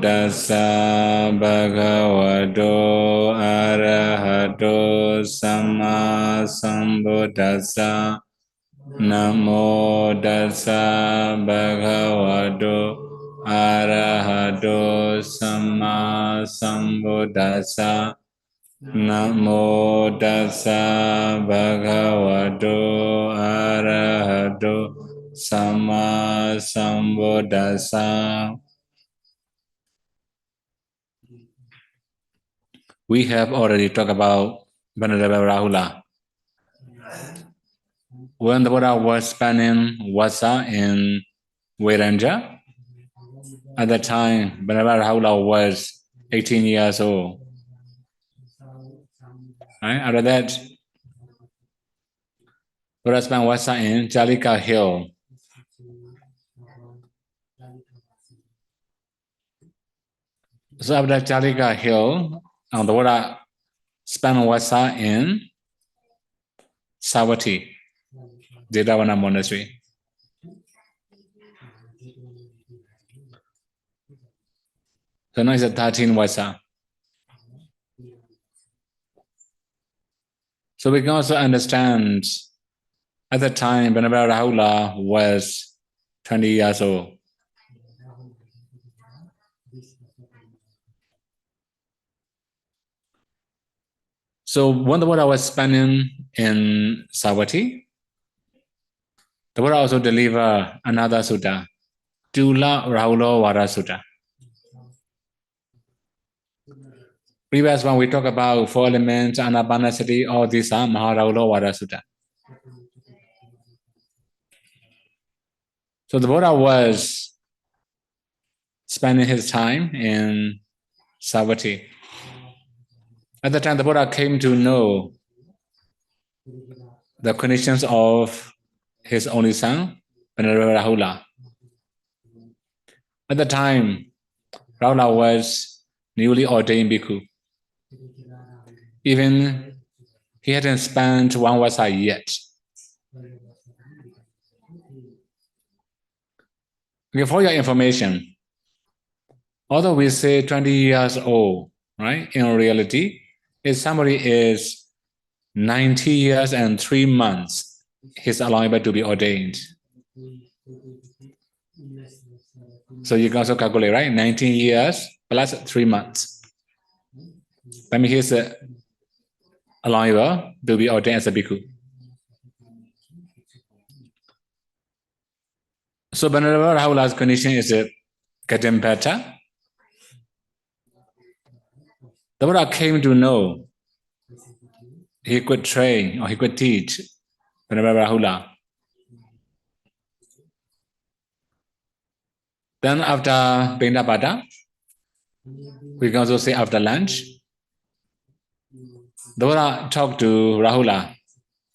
tassa bhagavato arahato samma sambuddhassa. Namo tassa bhagavato arahato samma sambuddhassa. Namo tassa bhagavato arahato samma sambuddhassa. We have already talked about Venerable Rahula. When the Buddha was spending Vasa in Viranja, at that time, Venerable Rahula was 18 years old. Right? After that, Buddha spent Vasa in Jalika Hill. So after Jalika Hill, the Buddha spent Vasa in Savatthi, Andhavana Monastery. So now it's a 13 Vasa. So we can also understand at the time Venerable Rahula was 20 years old. So when the Buddha was spending in Savatthi, the Buddha also delivered another sutta, Tula Rahula Vara Sutta. Previous one we talk about 4 elements, Anapanasati, all these are Maharahula Vara Sutta. So the Buddha was spending his time in Savatthi. At the time, the Buddha came to know the conditions of his only son, Venerable Rahula. At the time, Rahula was newly ordained bhikkhu. Even he hadn't spent 1 vasa yet. Okay, for your information, although we say 20 years old, right? In reality, if somebody is 90 years and 3 months, he's allowable to be ordained. So you can also calculate, right? 19 years plus 3 months. That means he's allowable to be ordained as a bhikkhu. So Venerable Rahula's condition is getting better. The Buddha came to know he could train or he could teach Venerable Rahula. Then after Bindapata, we can also say after lunch, the Buddha talked to Rahula.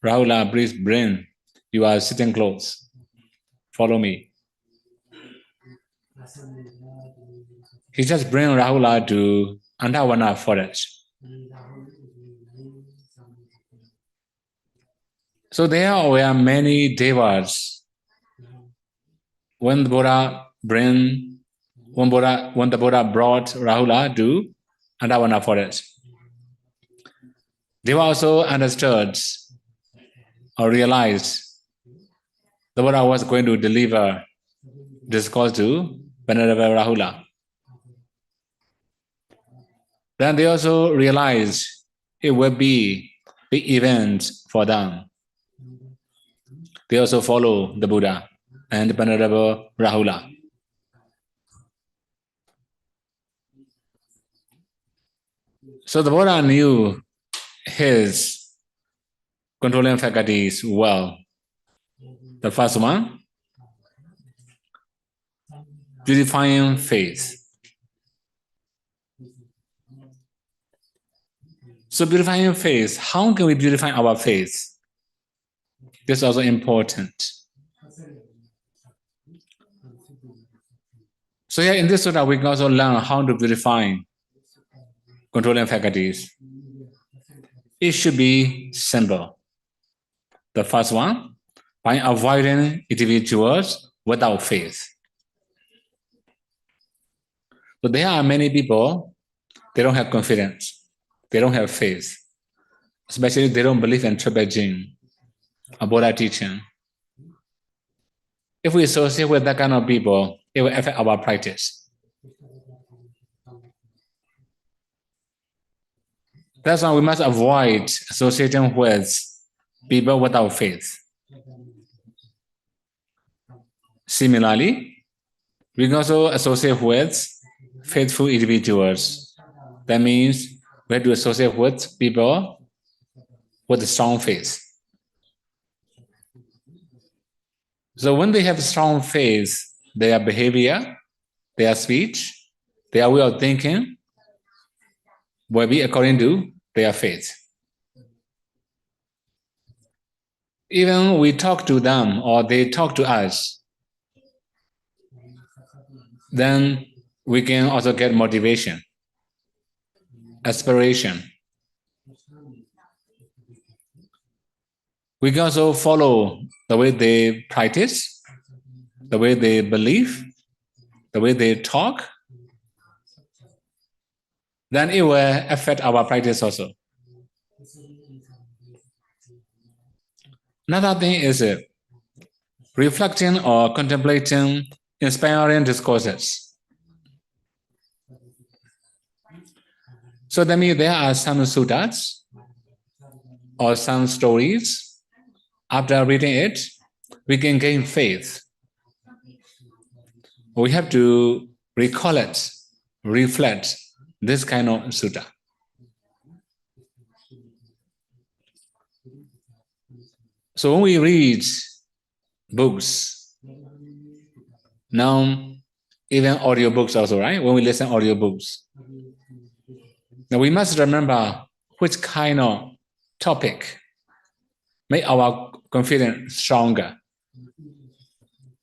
Rahula, please bring, you are sitting close. Follow me. He just bring Rahula to Andhavana Forest. So there were many Devas. When the Buddha brought Rahula to Andhavana Forest, they also understood or realized the Buddha was going to deliver discourse to Venerable Rahula. Then they also realized it would be big event for them. They also follow the Buddha and Venerable Rahula. So the Buddha knew his controlling faculties well. The first one, purifying faith. So purifying faith, how can we purify our faith? This is also important. So here in this sutta, we can also learn how to purify controlling faculties. It should be simple. The first one, by avoiding individuals without faith. So there are many people, they don't have confidence, they don't have faith, especially they don't believe in triple gene, a Buddha teaching. If we associate with that kind of people, it will affect our practice. That's why we must avoid associating with people without faith. Similarly, we can also associate with faithful individuals. That means we have to associate with people with a strong faith. So when they have strong faith, their behavior, their speech, their way of thinking will be according to their faith. Even we talk to them or they talk to us, then we can also get motivation, aspiration. We can also follow the way they practice, the way they believe, the way they talk. Then it will affect our practice also. Another thing is reflecting or contemplating inspiring discourses. So that means there are some suttas or some stories. After reading it, we can gain faith. We have to recall it, reflect this kind of sutta. So when we read books, now even audiobooks also, right? When we listen to audiobooks, now we must remember which kind of topic make our confidence stronger.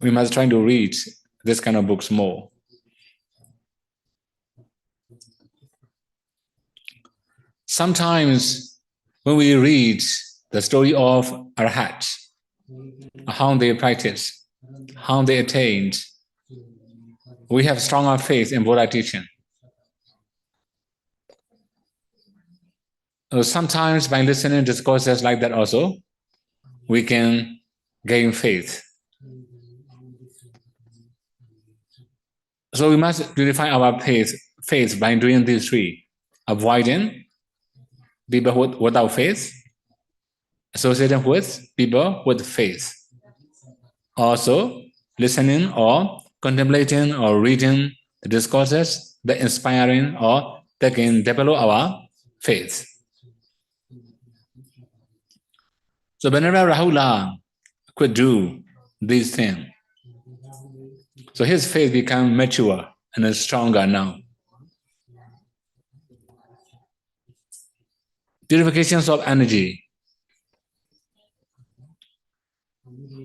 We must try to read this kind of books more. Sometimes when we read the story of Arahant, how they practice, how they attained, we have stronger faith in Buddha teaching. Sometimes by listening to discourses like that also, we can gain faith. So we must purify our faith by doing these three: avoiding people without faith, associating with people with faith. Also, listening or contemplating or reading the discourses that inspiring or that can develop our faith. So whenever Rahula could do these things, so his faith become mature and stronger now. Purifications of energy.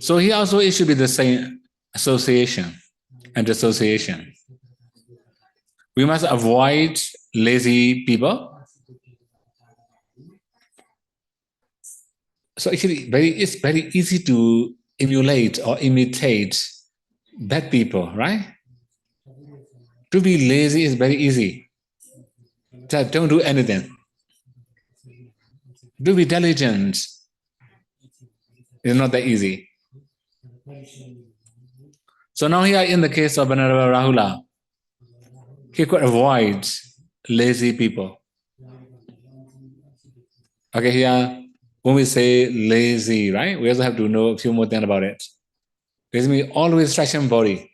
So here also it should be the same association and dissociation. We must avoid lazy people. So actually it's very easy to emulate or imitate bad people, right? To be lazy is very easy. Just don't do anything. To be diligent is not that easy. So now here in the case of Venerable Rahula, he could avoid lazy people. Okay, here when we say lazy, right, we also have to know a few more things about it. Lazy means always stretching body,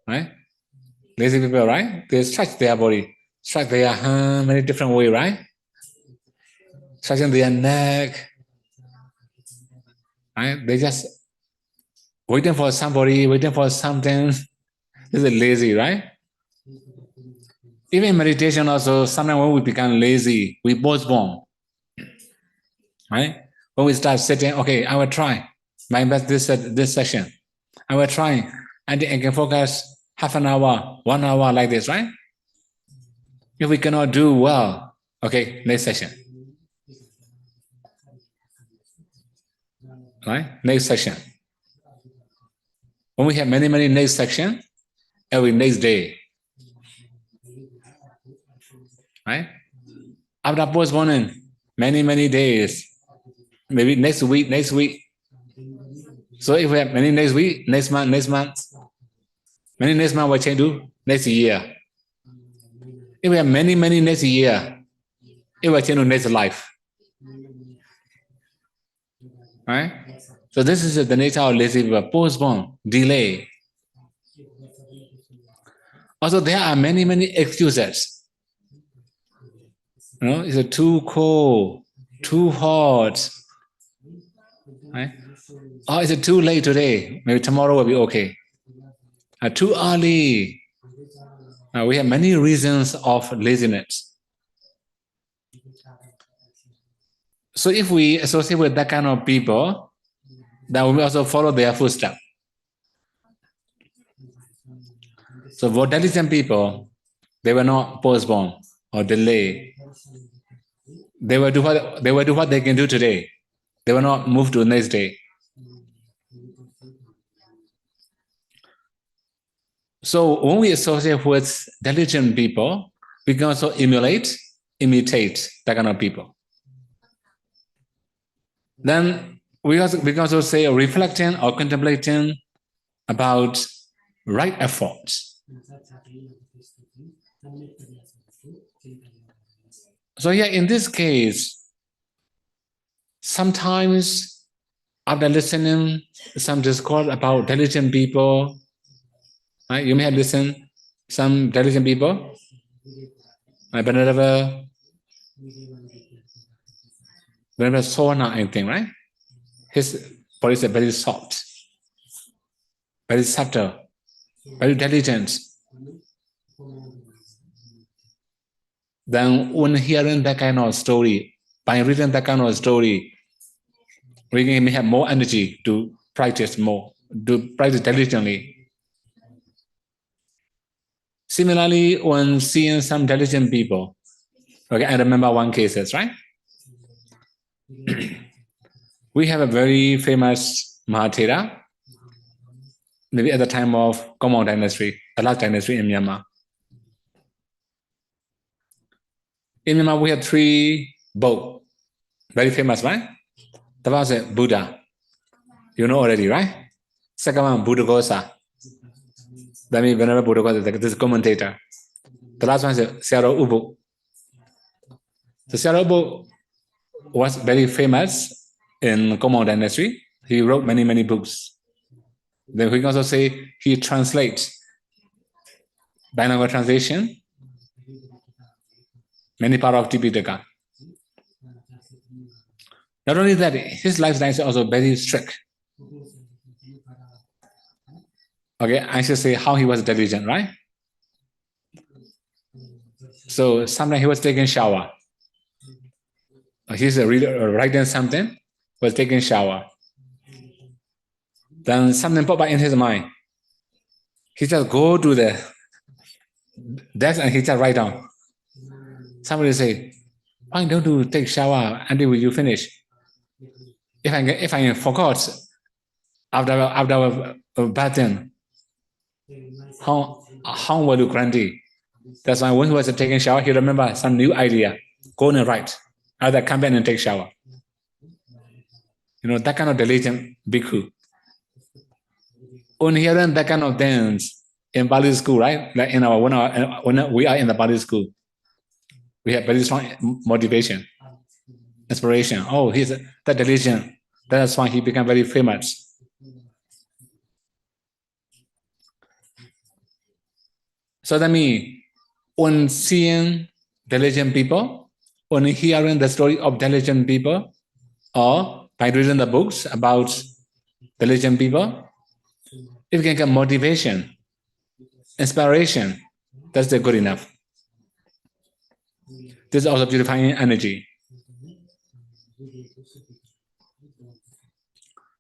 right? Lazy people, right? They stretch their body, stretch their hand many different ways, right? Stretching their neck, right? They just waiting for somebody, waiting for something. This is lazy, right? Even in meditation also, sometimes when we become lazy, we postpone, right? When we start sitting, okay, I will try my best this session. I will try, and I can focus half an hour, 1 hour like this, right? If we cannot do well, okay, next session. Right? Next session. When we have many next section, every next day, right? After postponing many days, maybe next week. So if we have many next week, next month, many next month, what change to next year? If we have many next year, it will change to next life. Right? So this is the nature of lazy people, postpone, delay. Also, there are many excuses. It's too cold, too hot. Right? Or is it too late today? Maybe tomorrow will be okay. Too early. We have many reasons of laziness. So if we associate with that kind of people, then we also follow their footsteps. So for diligent people, they will not postpone or delay. They will do what they can do today. They will not move to the next day. So when we associate with diligent people, we can also imitate that kind of people. Then we can also say reflecting or contemplating about right efforts. So yeah, in this case, sometimes after listening some discourse about diligent people, right, you may have listened some diligent people, like Venerable Sona, I think, right? His body is very soft, very subtle, very diligent. Then when hearing that kind of story, by reading that kind of story, we may have more energy to practice more, to practice diligently. Similarly, when seeing some diligent people, okay, I remember one case, right? We have a very famous Mahathera, maybe at the time of Komon dynasty, the last dynasty in Myanmar. In Myanmar, we have 3 books, very famous, right? The first is Buddha, you know already, right? Second one, Buddhaghosa. That means Venerable Buddhaghosa, this commentator. The last one is Sayadaw U. So Sayadaw U was very famous in Komon dynasty. He wrote many books. Then we can also say he translates bilingual translation, many parts of Tipitaka. Not only that, his lifestyle is also very strict. Okay, I should say how he was diligent, right? So sometimes he was taking shower. He's writing something, was taking shower. Then something popped up in his mind. He just go to the desk and he just write down. Somebody say, why don't you take shower until you finish? If I forgot after bathing, how will you grant it? That's why when he was taking shower, he remembered some new idea. Go and write. Either come back and take shower. That kind of diligent bhikkhu. When hearing that kind of things in Bali school, right? Like when we are in the Bali school, we have very strong motivation, inspiration. Oh, he's that diligent. That's why he became very famous. So that means when seeing diligent people, when hearing the story of diligent people, or by reading the books about diligent people, if you can get motivation, inspiration, that's good enough. This is also purifying energy.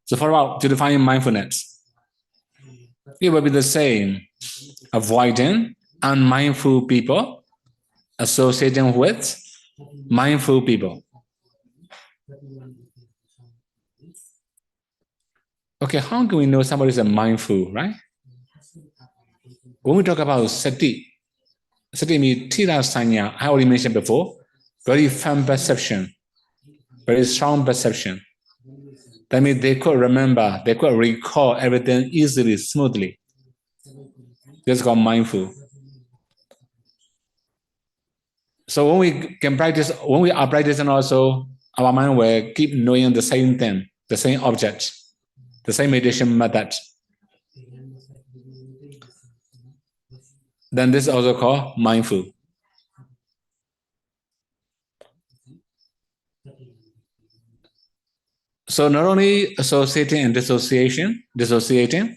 So for about purifying mindfulness, it will be the same, avoiding unmindful people, associating with mindful people. Okay, how can we know somebody is mindful, right? When we talk about sati, Satimi Tira Sanya, I already mentioned before, very firm perception, very strong perception. That means they could remember, they could recall everything easily, smoothly. This is called mindful. So when we can practice, when we are practicing also, our mind will keep knowing the same thing, the same object, the same meditation method. Then this is also called mindful. So not only associating and dissociating,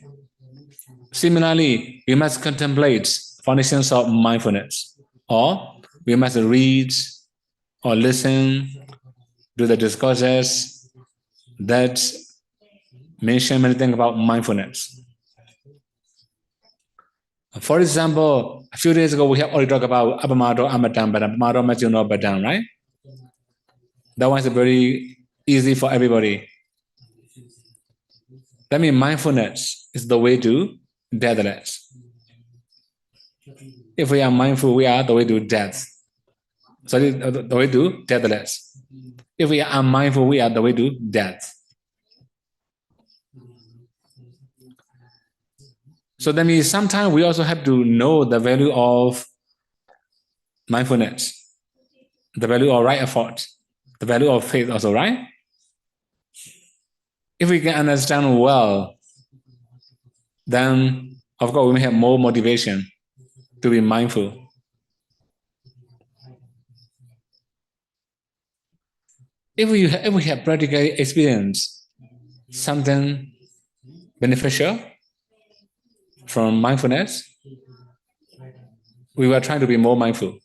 similarly, we must contemplate foundations of mindfulness, or we must read or listen to the discourses that mention many things about mindfulness. For example, a few days ago, we have already talked about Apamado Amatam Badam, Apamado Majuno Badam, right? That one is very easy for everybody. That means mindfulness is the way to deathless. If we are mindful, we are the way to death. So the way to deathless. If we are unmindful, we are the way to death. So that means sometimes we also have to know the value of mindfulness, the value of right effort, the value of faith also, right? If we can understand well, then of course we may have more motivation to be mindful. If we have practically experienced something beneficial from mindfulness, we were trying to be more mindful.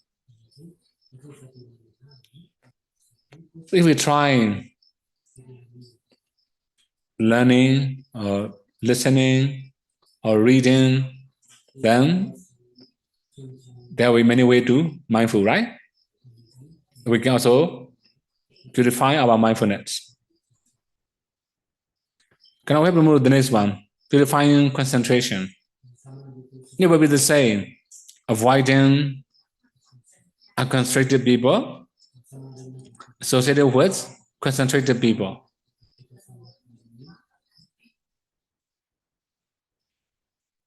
If we try learning or listening or reading, then there will be many ways to mindful, right? We can also purify our mindfulness. Can I remove the next one? Purifying concentration. It will be the same. Avoiding unconcentrated people associated with concentrated people.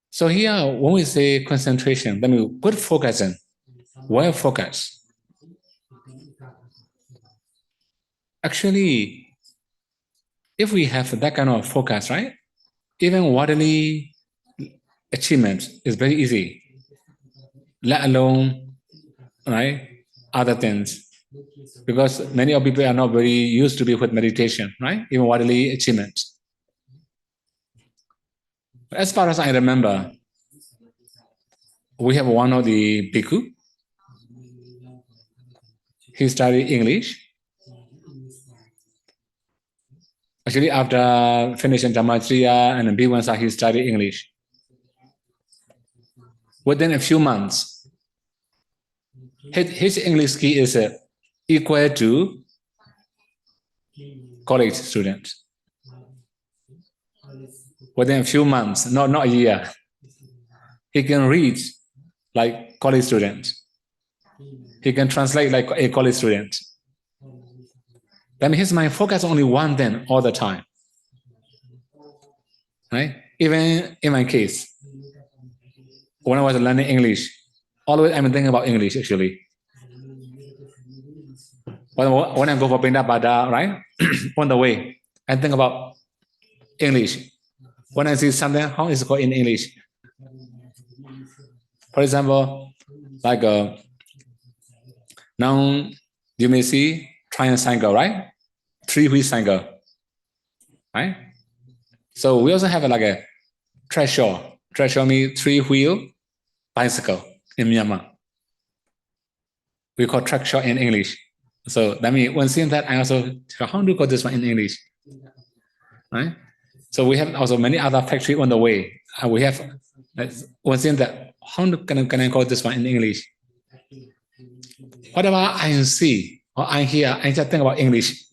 So here, when we say concentration, that means good focusing, well focus. Actually, if we have that kind of focus, right? Even worldly achievement is very easy, let alone, right, other things. Because many of people are not very used to be with meditation, right? Even worldly achievements. As far as I remember, we have one of the bhikkhu. He studied English. Actually, after finishing Dhammatriya and Bhivansa, he studied English. Within a few months, his English skill is equal to college students. Within a few months, not a year, he can read like college students. He can translate like a college student. Then his mind focus only one thing all the time. Right? Even in my case, when I was learning English, always I'm thinking about English actually. When I go for Pindapada, right? On the way, I think about English. When I see something, how is it called in English? For example, like now you may see triangle, right? Three-wheel cycle, right? So we also have like a treasure. Treasure means three-wheel bicycle in Myanmar. We call treasure in English. So that means when seeing that, I also how do you call this one in English, right? So we have also many other factories on the way. We have when seeing that, how can I call this one in English? Whatever I see or I hear, I just think about English.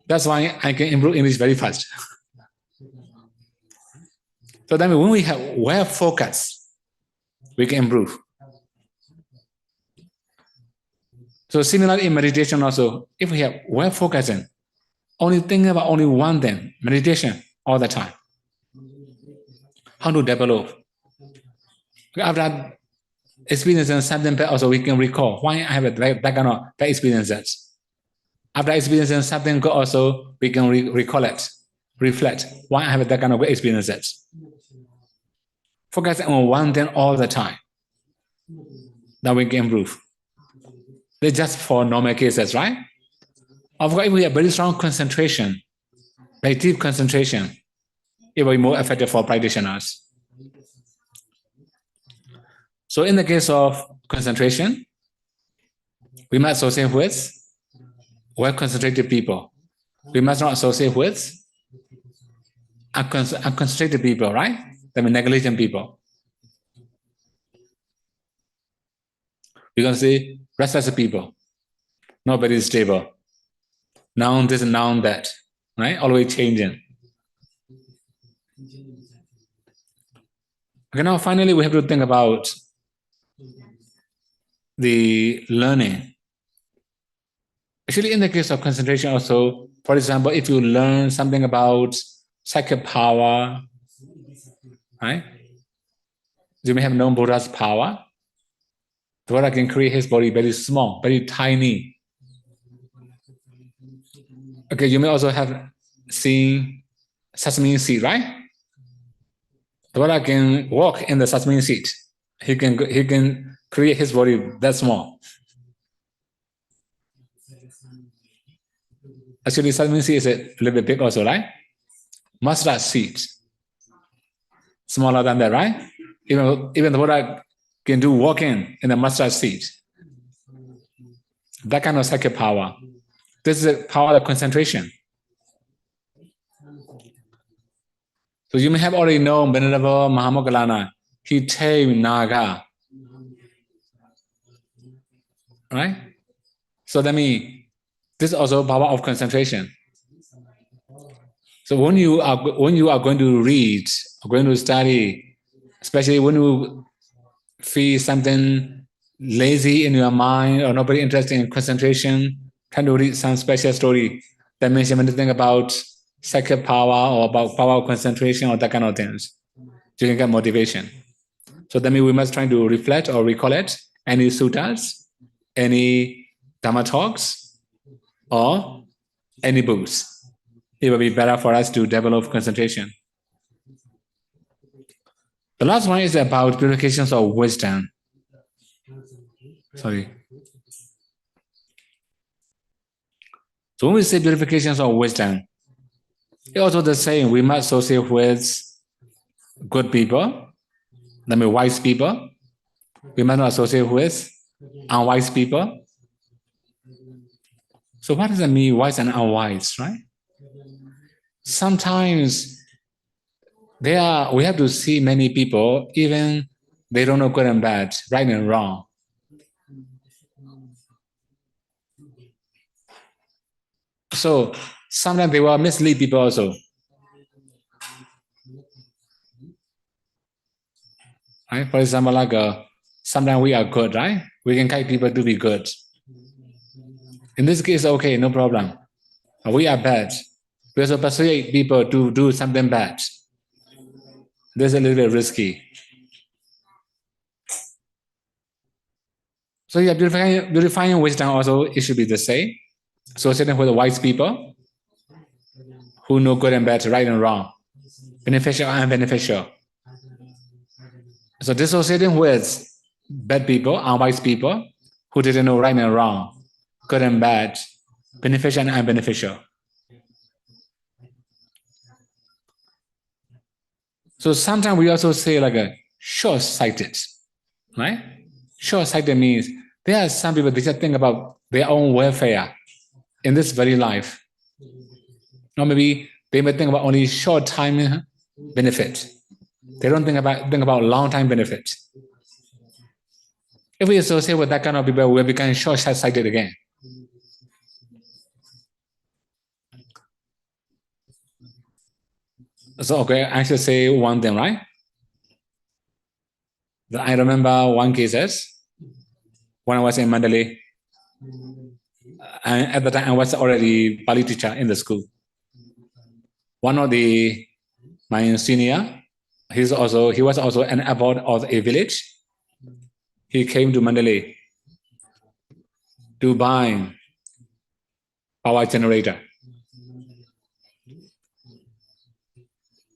That's why I can improve English very fast. So then when we have well focus, we can improve. So similarly in meditation also, if we have well focusing, only thinking about only one thing, meditation all the time. How to develop? After experiencing something bad, also we can recall why I have that kind of bad experiences. After experiencing something good, also we can recall it, reflect why I have that kind of good experiences. Focus on one thing all the time. That we can improve. They're just for normal cases, right? Of course, if we have very strong concentration, very deep concentration, it will be more effective for practitioners. So in the case of concentration, we must associate with well-concentrated people. We must not associate with unconcentrated people, right? That means negligent people. We can say restless people. Nobody is stable. Noun this, noun that, right? Always changing. Okay, now finally we have to think about the learning. Actually, in the case of concentration also, for example, if you learn something about psychic power, right? You may have known Buddha's power. The Buddha can create his body very small, very tiny. Okay, you may also have seen sesame seed, right? The Buddha can walk in the sesame seed. He can create his body that small. Actually, sesame seed is a little bit big also, right? Mustard seed, smaller than that, right? Even the Buddha can do walking in the mustard seed. That kind of psychic power. This is the power of concentration. So you may have already known Venerable Mahamoggallana. He tamed Naga. Right? So that means this is also power of concentration. So when you are going to read, or going to study, especially when you feel something lazy in your mind or nobody interested in concentration, trying to read some special story that mentions anything about psychic power or about power of concentration or that kind of things, you can get motivation. So that means we must try to reflect or recollect any suttas, any dhamma talks, or any books. It will be better for us to develop concentration. The last one is about purifications of wisdom. Sorry. So when we say purifications of wisdom, it's also the same. We must associate with good people, that means wise people. We must not associate with unwise people. So what does it mean, wise and unwise, right? Sometimes we have to see many people, even they don't know good and bad, right and wrong. So sometimes they will mislead people also. Right? For example, like sometimes we are good, right? We can guide people to be good. In this case, okay, no problem. We are bad. We also persuade people to do something bad. This is a little bit risky. So yeah, purifying wisdom also, it should be the same. So sitting with the wise people who know good and bad, right and wrong, beneficial and unbeneficial. So dissociating with bad people, unwise people who didn't know right and wrong, good and bad, beneficial and unbeneficial. So sometimes we also say like a short-sighted, right? Short-sighted means there are some people, they just think about their own welfare in this very life. Or maybe they may think about only short-time benefit. They don't think about long-time benefit. If we associate with that kind of people, we'll become short-sighted again. So okay, I should say one thing, right? I remember one case when I was in Mandalay. And at the time, I was already Pali teacher in the school. One of my senior, he was also an abbot of a village. He came to Mandalay to buy power generator.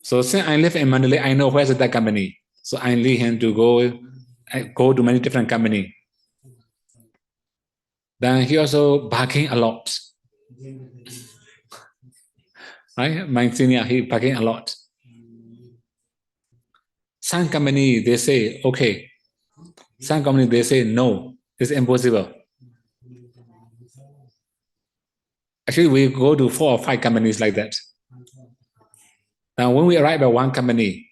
So since I live in Mandalay, I know where's that company. So I lead him to go to many different companies. Then he also barking a lot. Right? My senior, he barking a lot. Some company, they say, okay. Some company, they say, no, it's impossible. Actually, we go to 4 or 5 companies like that. Now, when we arrive at one company,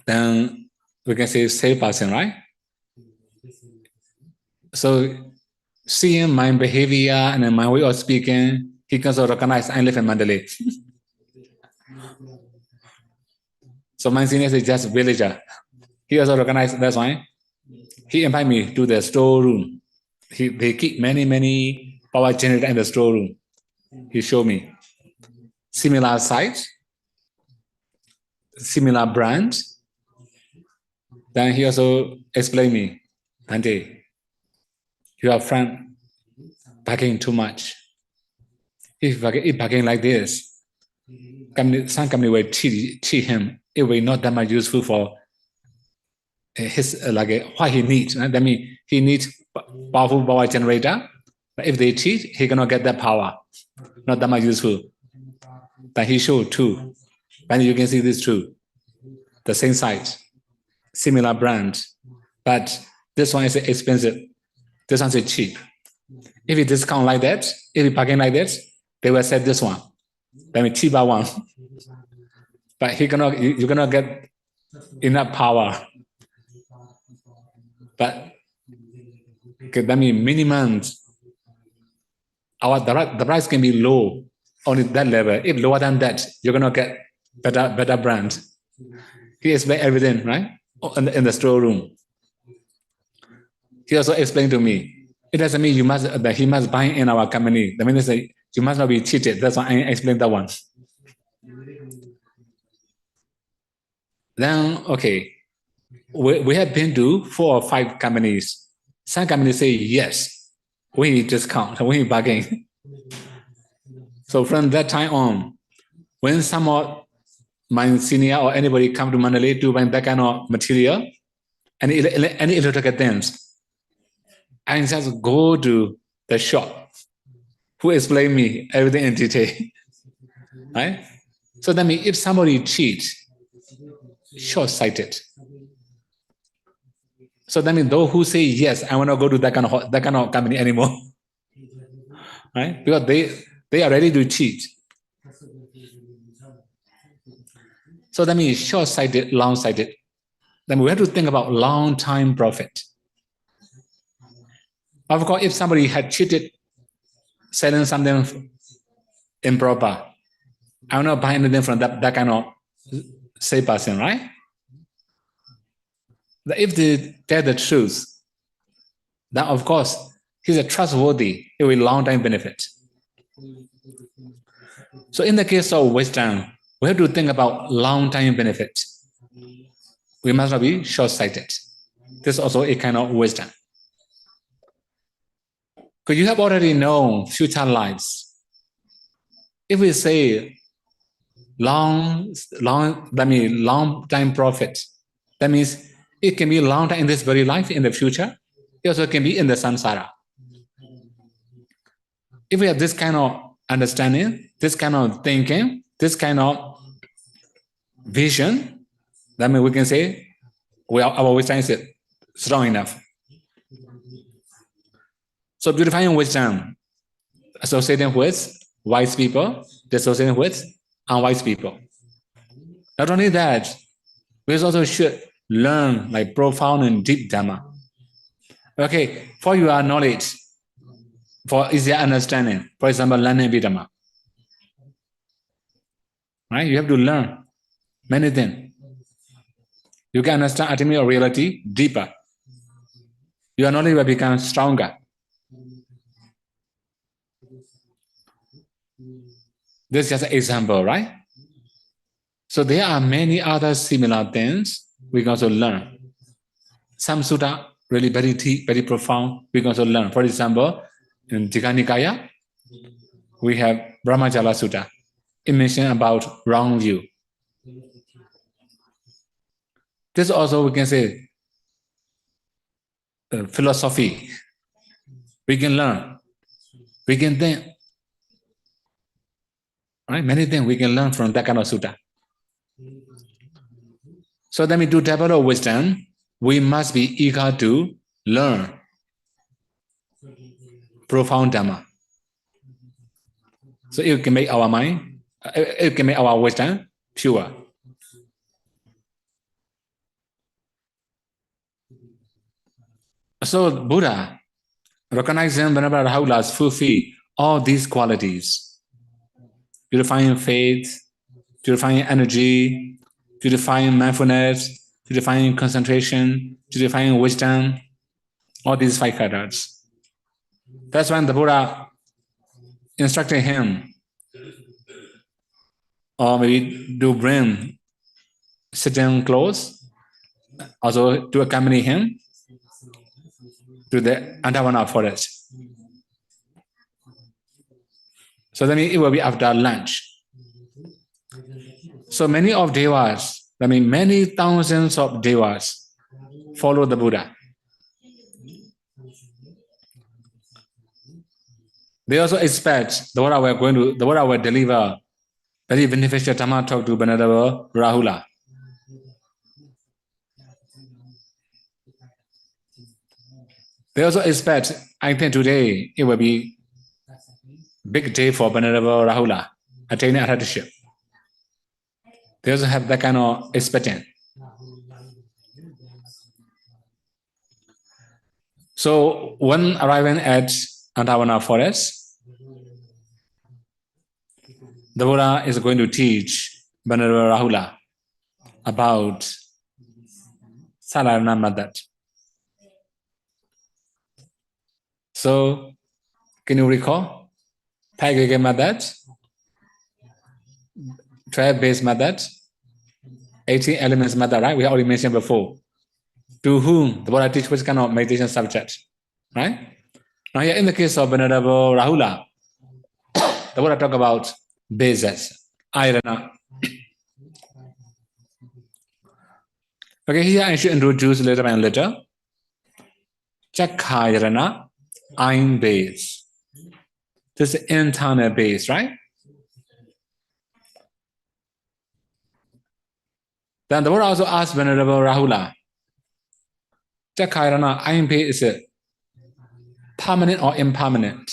then we can say safe person, right? So, seeing my behavior and my way of speaking, he can also recognize I live in Mandalay. So my senior is just villager. He also recognized that's why. He invited me to the storeroom. They keep many power generators in the storeroom. He showed me similar size, similar brands. Then he also explained me, Dante, your friend barking too much. If barking like this, some company will cheat him. It will not that much useful for his what he needs. Right? That means he needs powerful power generator. But if they cheat, he cannot get that power. Not that much useful. But he showed 2. And you can see this too. The same size, similar brand, but this one is expensive. This one is cheap. If you discount like that, if you bargain like that, they will set this one. That means cheaper one. But you cannot get enough power. But that means minimum. The price can be low, only that level. If lower than that, you're gonna get better brand. He explained everything, right? In the storeroom. He also explained to me, it doesn't mean he must buy in our company. The means you must not be cheated. That's why I explained that one. Then, okay, we have been to 4 or 5 companies. Some companies say, yes, we discount, we bargain. So from that time on, when some of my senior or anybody come to Mandalay to buy that kind of material, and any electrical things, I just go to the shop who explain me everything in detail. Right? So that means if somebody cheats, short-sighted. So that means those who say, yes, I want to go to that kind of company anymore. Right? Because they are ready to cheat. So that means short-sighted, long-sighted. Then we have to think about long-time profit. Of course, if somebody had cheated, selling something improper, I will not buy anything from that kind of safe person, right? If they tell the truth, then of course, he's a trustworthy, it will long-time benefit. So in the case of wisdom, we have to think about long-time benefit. We must not be short-sighted. This is also a kind of wisdom. Because you have already known future lives. If we say that means long-time profit, that means it can be long time in this very life, in the future. It also can be in the samsara. If we have this kind of understanding, this kind of thinking, this kind of vision, that means we can say our wisdom is strong enough. So beautifying wisdom, associating with wise people, dissociating with unwise people. Not only that, we also should learn like profound and deep Dhamma. Okay, for your knowledge, for easier understanding, for example, learning Dhamma. Right? You have to learn many things. You can understand ultimate reality deeper. Your knowledge will become stronger. This is just an example, right? So there are many other similar things we can also learn. Some sutta really very deep, very profound, we can also learn. For example, in Digha Nikaya, we have Brahmajala Sutta. It mentions about wrong view. This also we can say philosophy. We can learn. We can think. Right? Many things we can learn from that kind of sutta. So then to develop wisdom, we must be eager to learn profound Dhamma. So it can make our mind, it can make our wisdom pure. So Buddha, recognizing whenever Rahula's fulfill all these qualities, purifying faith, purifying energy, purifying mindfulness, purifying concentration, purifying wisdom, all these 5 characters. That's when the Buddha instructed him, or maybe to bring certain clothes, also to accompany him to the Andhavana Forest. So then it will be after lunch. So many of Devas, many thousands of Devas follow the Buddha. They also expect the Buddha will deliver very beneficial Dhamma talk to Venerable Rahula. They also expect, I think today it will be big day for Venerable Rahula, Attained Arahantship. They also have that kind of expectation. So when arriving at Andhavana Forest, the Buddha is going to teach Venerable Rahula about Salarana method. So, can you recall? Taigege method, 12-base method, 18 elements method, right? We already mentioned before. To whom the Buddha teach which kind of meditation subject, right? Now here in the case of Venerable Rahula, the Buddha talk about bases, ayana. Okay, here I should introduce little by little. Chakhayarana, ayn base. This is internal base, right? Then the Buddha also asked Venerable Rahula, Chakhayarana, ayn base, is it permanent or impermanent?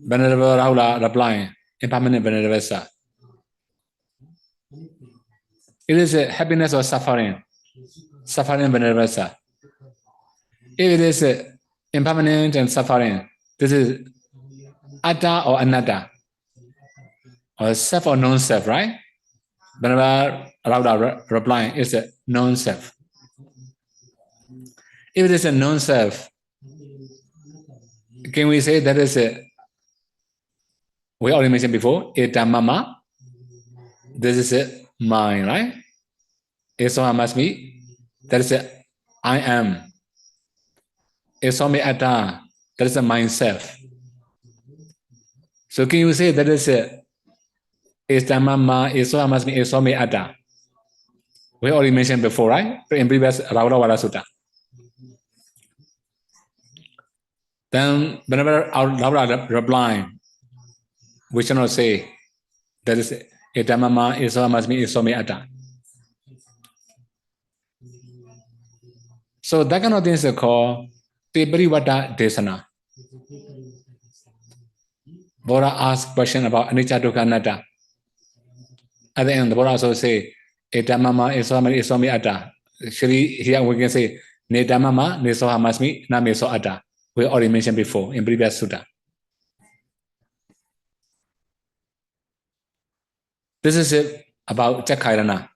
Venerable Rahula replying, impermanent, Venerable Sir. It is happiness or suffering? Suffering, Venerable Sir. If it is impermanent and suffering, this is atta or anatta, or self or non-self, right? Venerable Rahula replying, it's a non-self. If it is a non-self, can we say that is a, we already mentioned before, etamama, this is a mind, right? Esoha must be, that is a I am. Esomi atta, that is a myself. So can you say that is a etamama, esoha must be esomi atta? We already mentioned before, right? In previous Rahula Vara Sutta. Then whenever Rahula replying, we should not say that is etamama, esoha must be esomi atta. So that kind of things are called Teparivata Desana. Buddha asked question about anicca dukkha anatta. At the end, the Buddha also say, etamama, esomi atta. Actually, here we can say, netamama, nesoha masmi, na meso atta. We already mentioned before in previous sutta. This is it about Chakhayarana.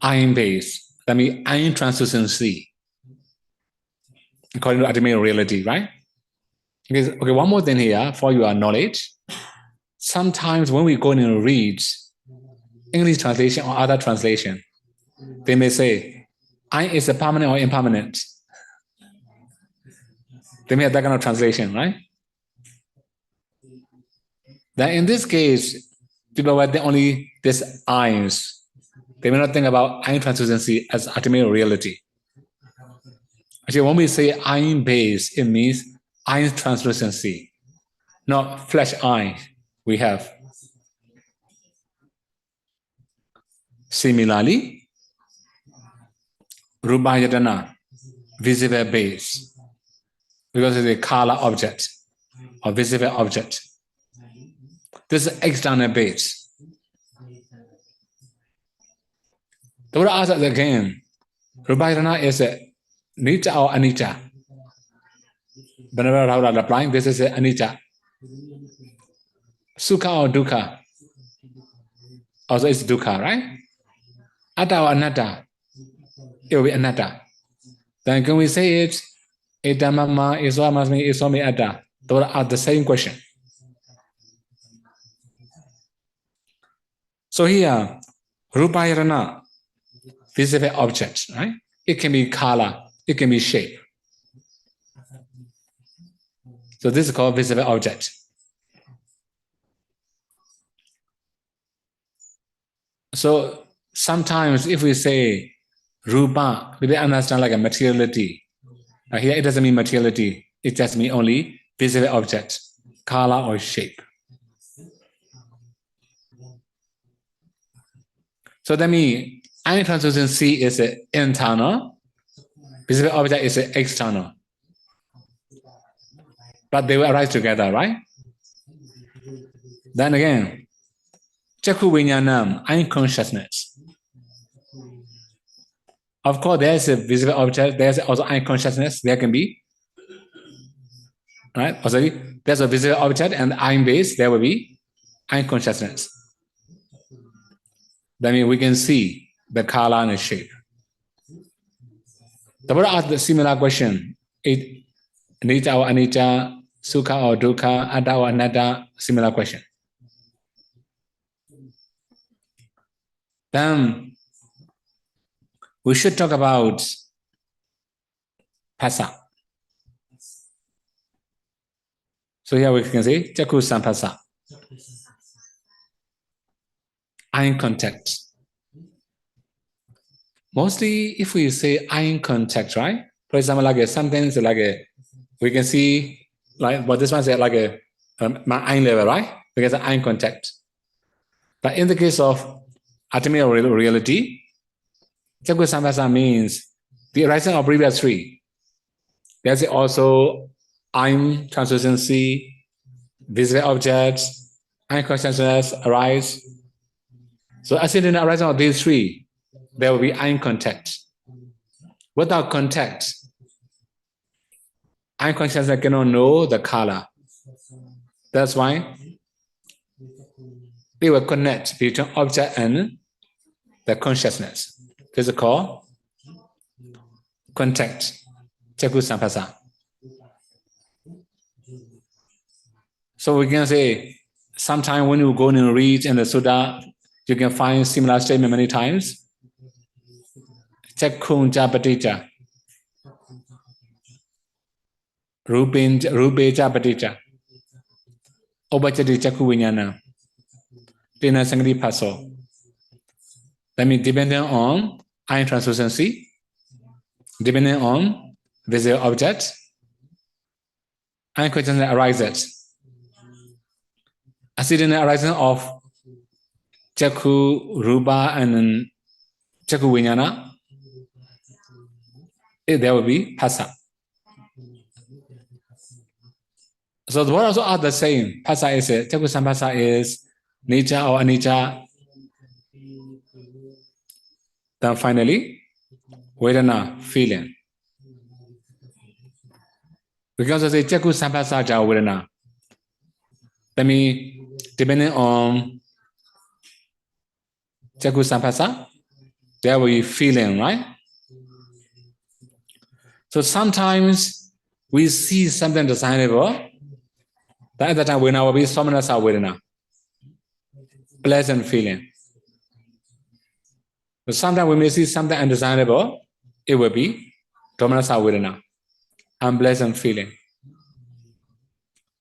iron base. That means iron translucency. According to ultimate reality, right? Okay, one more thing here for your knowledge. Sometimes when we go in and read English translation or other translation, they may say, iron is a permanent or impermanent. They may have that kind of translation, right? Then in this case, people were only this ions. They may not think about iron translucency as ultimate reality. Actually, when we say iron base, it means iron translucency, not flesh iron we have. Similarly, Rupa-yatana, visible base, because it's a color object or visible object. This is external base. The Buddha asks again, Rupa-yatana is a nitya or anicca? Whenever Rahula replying, this is a anicca. Sukha or dukkha? Also it's dukkha, right? Atta or anatta? It will be anatta. Then can we say it? Idamama, iswamasmi, iswami atta. Those are the same question. So here, Rupa-yatana, visible objects, right? It can be color, it can be shape. So this is called visible object. So sometimes if we say Rupa, we understand like a materiality. Here it doesn't mean materiality, it just means only visible object, color or shape. So that means iron translucency is internal, visible object is external. But they will arise together, right? Then again, Chakku Vinyanam, iron consciousness. Of course, there's a visible object, there's also iron consciousness, there can be. Right? Also, there's a visible object and iron base, there will be iron consciousness. That means we can see the color and the shape. The Buddha asked the similar question. Nitya or anicca, sukha or dukkha, atta or anatta, similar question. Then we should talk about phassa. So here we can say chakku samphassa. Eye contact. Mostly if we say eye contact, right? For example, like something like we can see like what this one said like my eye level, right? Because of eye contact. But in the case of ultimate reality, chakku samphassa means the arising of previous three. There's also eye translucency, visible objects, eye consciousness arise. So as in the arising of these three, there will be eye contact. Without contact, eye consciousness cannot know the color. That's why they will connect between object and the consciousness. This is called contact, chakku samphassa. So we can say, sometime when you go and read in the Sutta, you can find similar statement many times. Chakkun cha paticca. Rupe cha paticca. Obachati chakku vinyana. Tina sangati paso. That means depending on eye translucency, depending on visible object, eye consciousness arises. As in the arising of chakku, rupa, and chakku vinyana, there will be phassa. So the word also are the same. Phassa is chakku samphassa is nitya or anicca. Then finally, vedana, feeling. Because of the chakku samphassa ja vedana. That means depending on chakku samphassa, There will be feeling, right? So sometimes we see something desirable, that at that time will be somanasa vedana, pleasant feeling. But sometimes we may see something undesirable, it will be domanasa vedana, unpleasant feeling.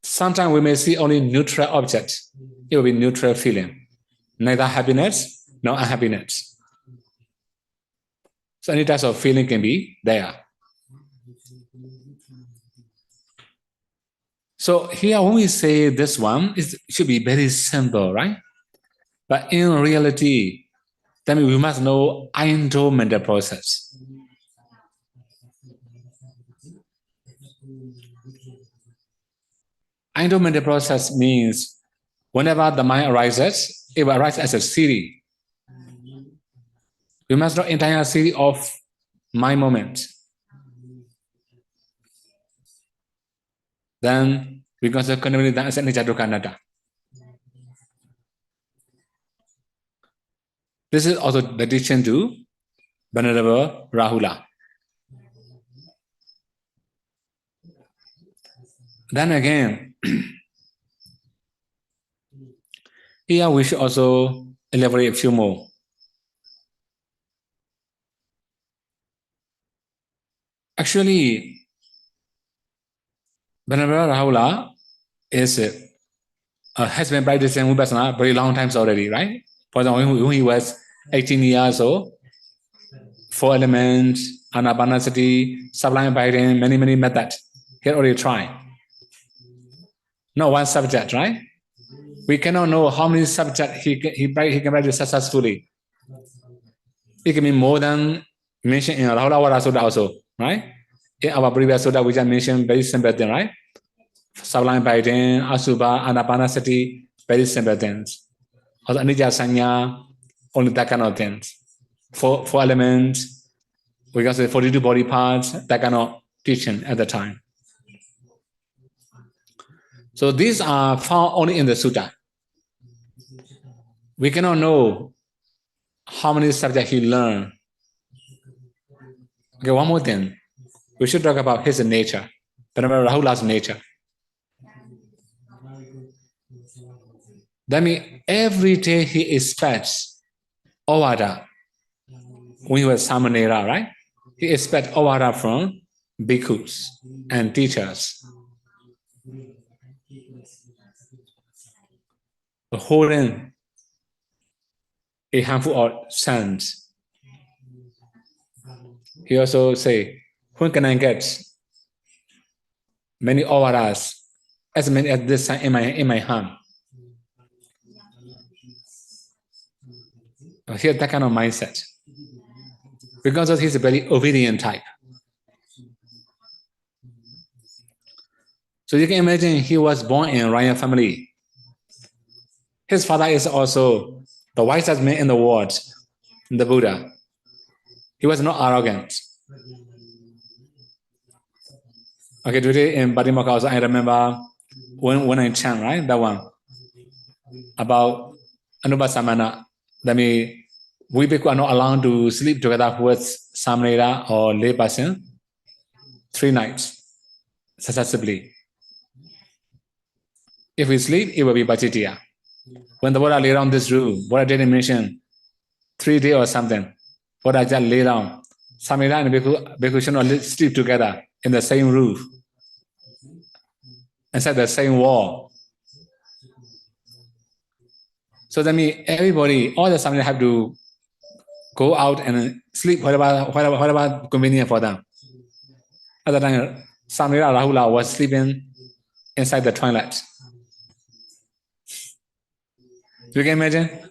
Sometimes we may see only neutral objects, it will be neutral feeling, neither happiness nor unhappiness. So any type of feeling can be there. So here when we say this one, it should be very simple, right? But in reality, then we must know Indo mental process. Indo mental process means whenever the mind arises, it will arise as a series. We must know entire series of mind moments. Then we consider continuity as an Nijadukanatta. This is also the addition to Venerable Rahula. Then again, here we should also elaborate a few more. Actually, Venerable Rahula has been practicing Vipassana very long times already, right? For example, when he was 18 years old, 4 elements, anapanasati, sublime abiding, many methods. He already tried. Not one subject, right? We cannot know how many subjects he can practice successfully. It can be more than mentioned in Rahula Vara Sutta also, right? In our previous Sutta, we just mentioned very simple thing, right? Sublime abiding, asubha, anapanasati, very simple things. Also, anija sanya, only that kind of things. 4 elements, we can say 42 body parts, that kind of teaching at the time. So these are found only in the sutta. We cannot know how many subjects he learned. Okay, one more thing. We should talk about his nature, Rahula's nature. That means every day he expects order. When he was Samanera, right? He expects order from bhikkhus and teachers. Holding a handful of sands. He also say, when can I get many orders, as many as this in my hand? He has that kind of mindset. Because he's a very obedient type. So you can imagine he was born in a royal family. His father is also the wisest man in the world, the Buddha. He was not arrogant. Okay, today in Batimaka also, I remember when I chant, right, that one, about Anupasamana. That means we people are not allowed to sleep together with Samanera or lay person 3 nights successively. If we sleep, it will be Bachitiya. When the Buddha lay down this room, Buddha didn't mention 3 days or something. Buddha just lay down. Samanera and Bhikkhu should not sleep together in the same roof, inside the same wall. So that means everybody, all the Samanera have to go out and sleep whatever convenient for them. At the time, Samanera Rahula was sleeping inside the toilet. You can imagine?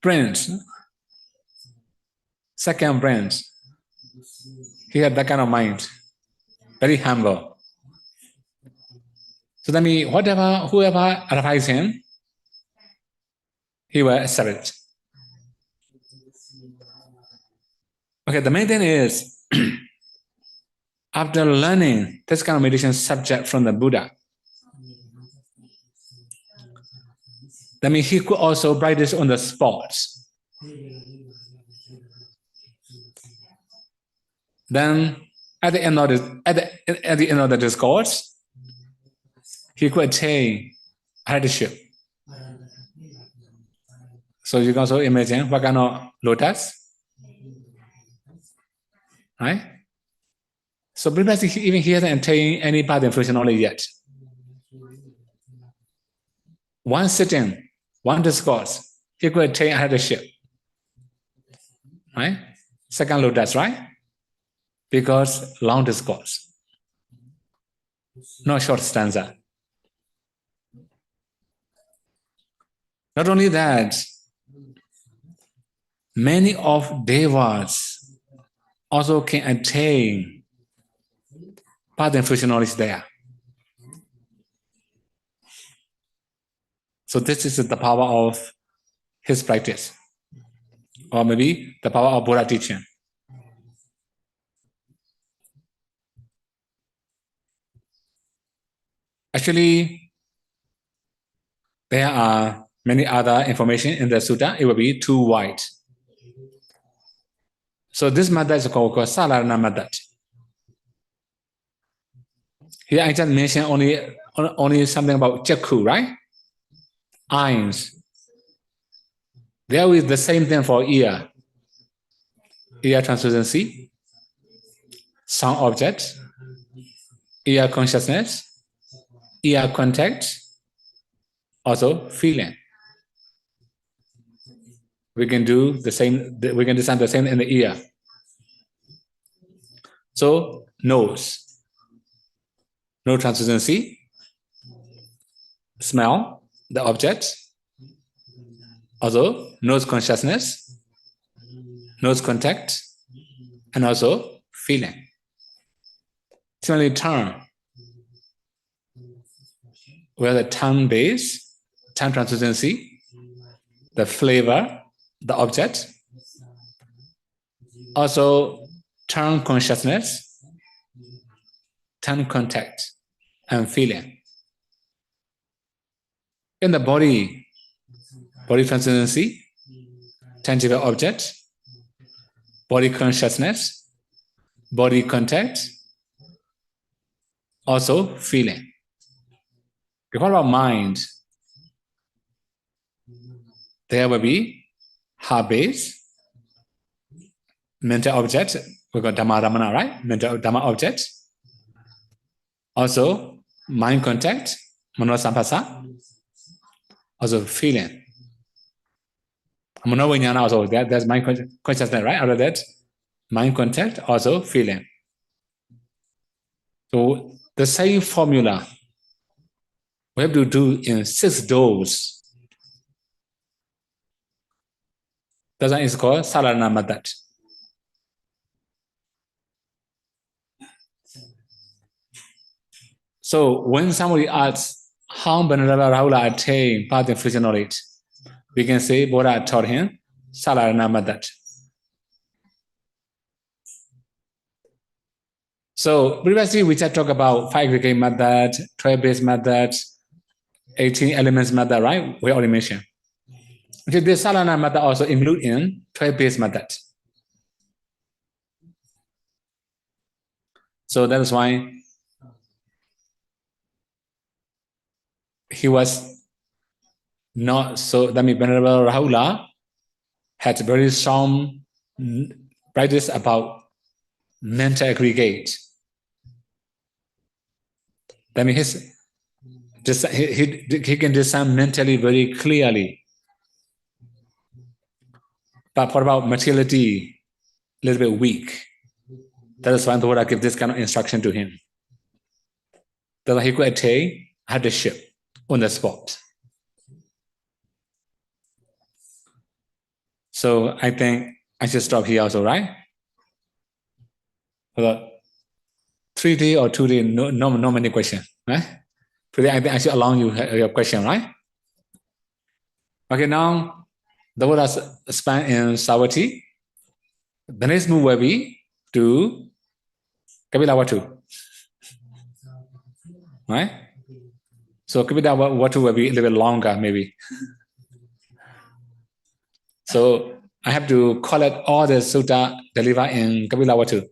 Prince, second prince, he had that kind of mind, very humble. So that means whoever advises him, he will accept it. Okay, the main thing is, after learning this kind of meditation subject from the Buddha, that means he could also practice on the spot. Then at the end of the discourse, he could attain arahantship. So you can also imagine what kind of lotus, right? So previously, even he hasn't attained any path and fruition knowledge yet. One sitting, one discourse, he could attain arahantship, right? Second lotus, right? Because long discourse, no short stanza. Not only that, many of Devas also can attain path and fruition knowledge there. So this is the power of his practice, or maybe the power of Buddha teaching. Actually, there are many other information in the sutta. It will be too wide. So this method is called Salarana method. Here I just mentioned only something about Chakku, right? Eyes. There is the same thing for ear. Ear translucency, sound object, ear consciousness, ear contact, also feeling. We can do the same, we can design the same in the ear. So nose, no translucency, smell, the object, also nose consciousness, nose contact, and also feeling. Similarly, tongue, where the tongue base, tongue translucency, the flavor, the object, also tongue consciousness, tongue contact, and feeling. In the body, body translucency, tangible object, body consciousness, body contact, also feeling. What about mind? There will be heart base, mental object, we got Dhamma Ramana, right? Mental Dhamma object. Also mind contact, Mano Sampasa, also feeling. Mano Vijnana also, there's mind consciousness, right? Out of that, mind contact, also feeling. So the same formula we have to do in 6 doses. That's why it's called Salarana method. So when somebody asks how Venerable Rahula attained path and fruition knowledge, we can say Buddha taught him Salarana method. So previously we just talked about 5 aggregate method, 12 base method, 18 elements method, right? We already mentioned. Okay, this Salarana method also include in 12 base method. So that is why he was not so, that means Venerable Rahula had very strong practice about mental aggregate. That means he can discern mentally very clearly. But what about materiality? A little bit weak. That is why the Buddha gave this kind of instruction to him. That he could attain arahantship on the spot. So I think I should stop here also, right? About 3 days or 2 days, no many questions, right? Today I think I should allow you your question, right? Okay, now the Buddha spent in Savatthi. The next move will be to Kapilavatthu, right? So Kapilavatthu will be a little bit longer, maybe. So I have to collect all the sutta delivered in Kapilavatthu.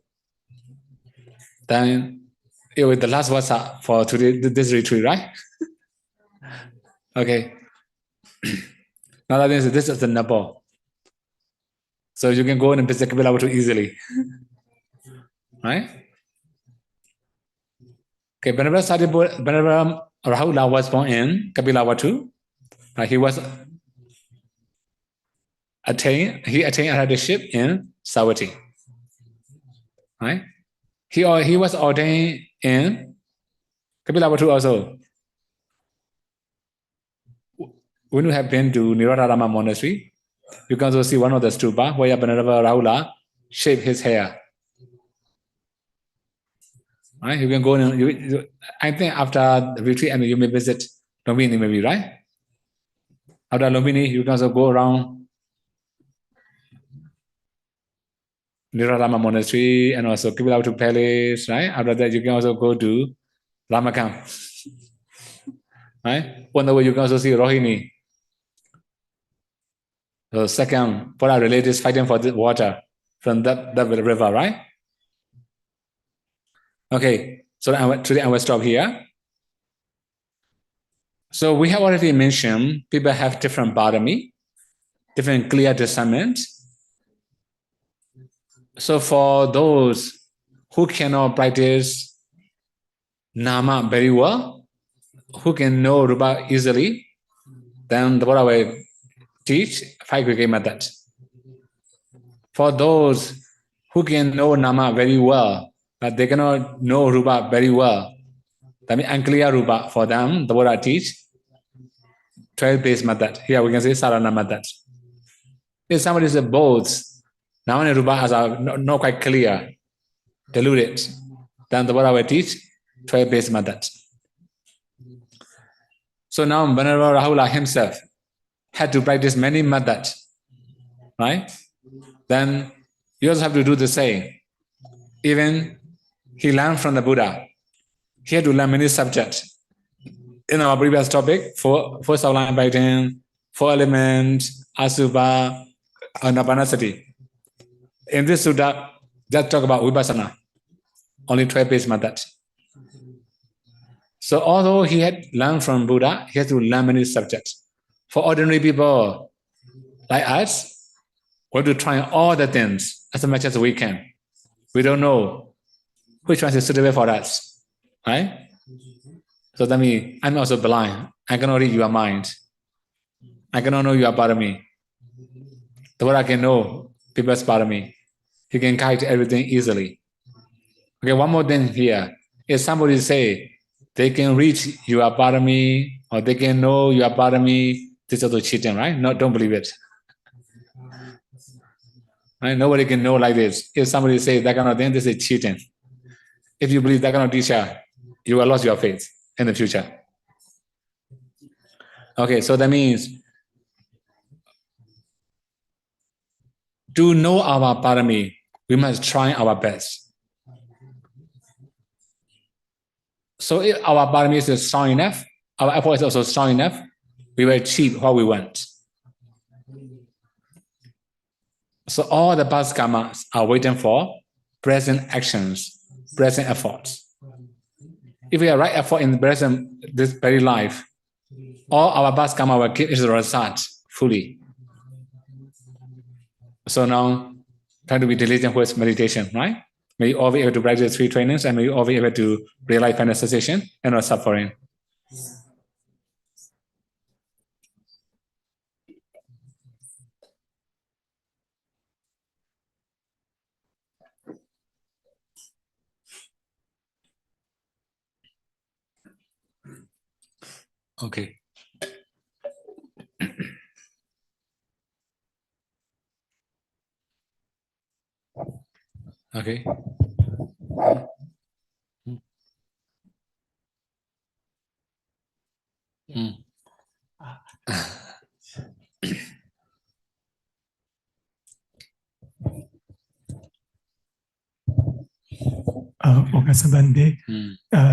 Then it was the last versa for today, this retreat, right? Okay. Now that means this is the Nepal. So you can go and visit Kapilavatthu easily. Right? Okay, whenever Rahula was born in Kapilavatthu, he was he attained arahantship in Savatthi. Right? He was ordained in Kapilavatthu also. When you have been to Nirodharama monastery, you can also see one of the stupa where Venerable Rahula shaved his hair. Right? You can go and I think after the retreat, you may visit Lumbini, maybe, right? After Lumbini, you can also go around Nirodharama monastery and also Kapilavatthu palace, right? After that, you can also go to Ramakam. Right? On the way, you can also see Rohini. So second, for our relatives fighting for the water from that river, right? Okay, so today I will stop here. So we have already mentioned people have different botany, different clear discernment. So for those who cannot practice Nama very well, who can know Rupa easily, then the Buddha will teach 5 quick methods. For those who can know Nama very well, but they cannot know Rupa very well, that means unclear Rupa for them, the Buddha teach 12-base method. Here we can say Sarana method. If somebody says both, Nama and Rupa are not quite clear, deluded, then the Buddha will teach 12-base method. So now Venerable Rahula himself had to practice many methods, right? Then you also have to do the same. Even he learned from the Buddha. He had to learn many subjects. In our previous topic, first outline biting, 4 elements, Asubha, Anapanasati. In this sutta, just talk about Vipassana, only 12-base method. So although he had learned from Buddha, he had to learn many subjects. For ordinary people like us, we have to try all the things as much as we can. We don't know which one is suitable for us, right? So that means I'm also blind. I cannot read your mind. I cannot know your parami. The Buddha can know people's parami. He can guide everything easily. Okay, one more thing here. If somebody say they can reach your parami or they can know your parami, this is also cheating, right? No, don't believe it. Right? Nobody can know like this. If somebody says that kind of thing, this is cheating. If you believe that kind of teacher, you will lose your faith in the future. Okay, so that means to know our parami, we must try our best. So if our parami is strong enough, our effort is also strong enough, we will achieve what we want. So all the past karmas are waiting for present actions, present efforts. If we have right effort in the present, this very life, all our past karma will give its result fully. So now, try to be diligent with meditation, right? May you all be able to practice 3 trainings and may you all be able to realize final cessation and not suffering. Okay. Okay.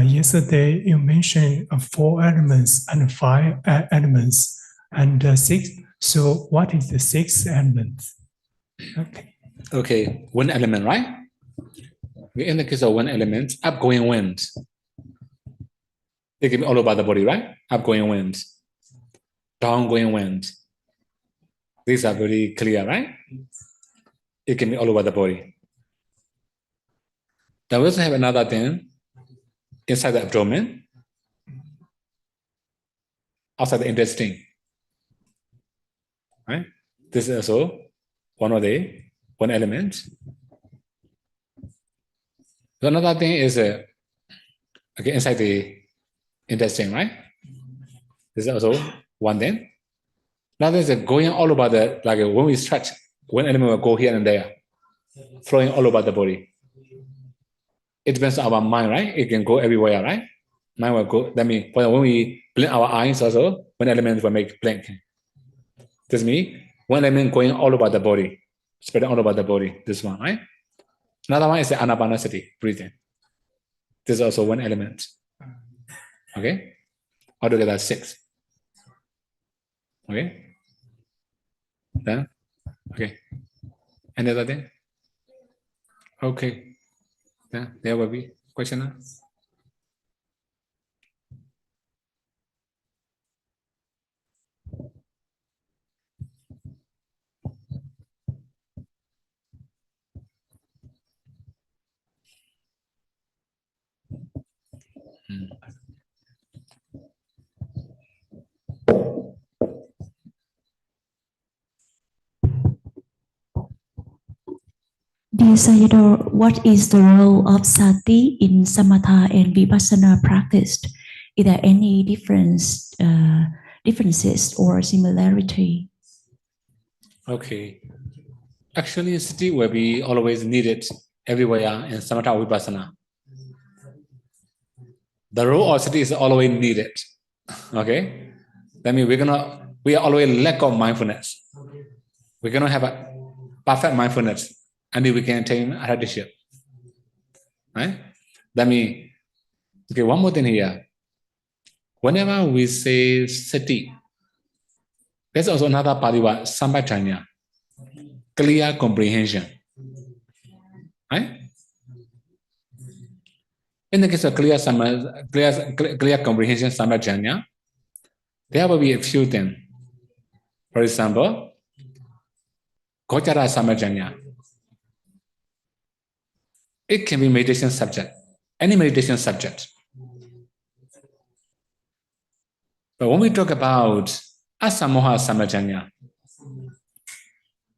Yesterday you mentioned 4 elements and 5 elements and 6. So what is the 6th element? Okay. Okay, wind element, right? In the case of wind element, upgoing wind. It can be all over the body, right? Upgoing wind, downgoing wind. These are very clear, right? It can be all over the body. Then we also have another thing inside the abdomen, outside the intestine, right? This is also one element. So another thing is okay, inside the intestine, right? This is also one thing. Now there's going all over the, like when we stretch, one element will go here and there, flowing all over the body. It depends on our mind, right? It can go everywhere, right? Mind will go. That means when we blink our eyes also, one element will make blink. This means one element going all over the body, spreading all over the body. This one, right? Another one is the anapanasati, breathing. This is also one element. Okay? Altogether 6. Okay? Then, okay. Any other thing? Okay. Then there will be question. Dear Sayadaw, what is the role of sati in samatha and vipassana practice? Is there any differences or similarity? Okay. Actually, sati will be always needed everywhere in samatha or vipassana. The role of sati is always needed. Okay? That means we are always lack of mindfulness. We cannot have a perfect mindfulness until we can attain arahantship. Right? That means, okay, one more thing here. Whenever we say sati, there's also another Pali word, sampajanya, clear comprehension. Right? In the case of clear comprehension, sampajanya, there will be a few things. For example, gochara sampajanya. It can be meditation subject, any meditation subject. But when we talk about asamoha sampajanya,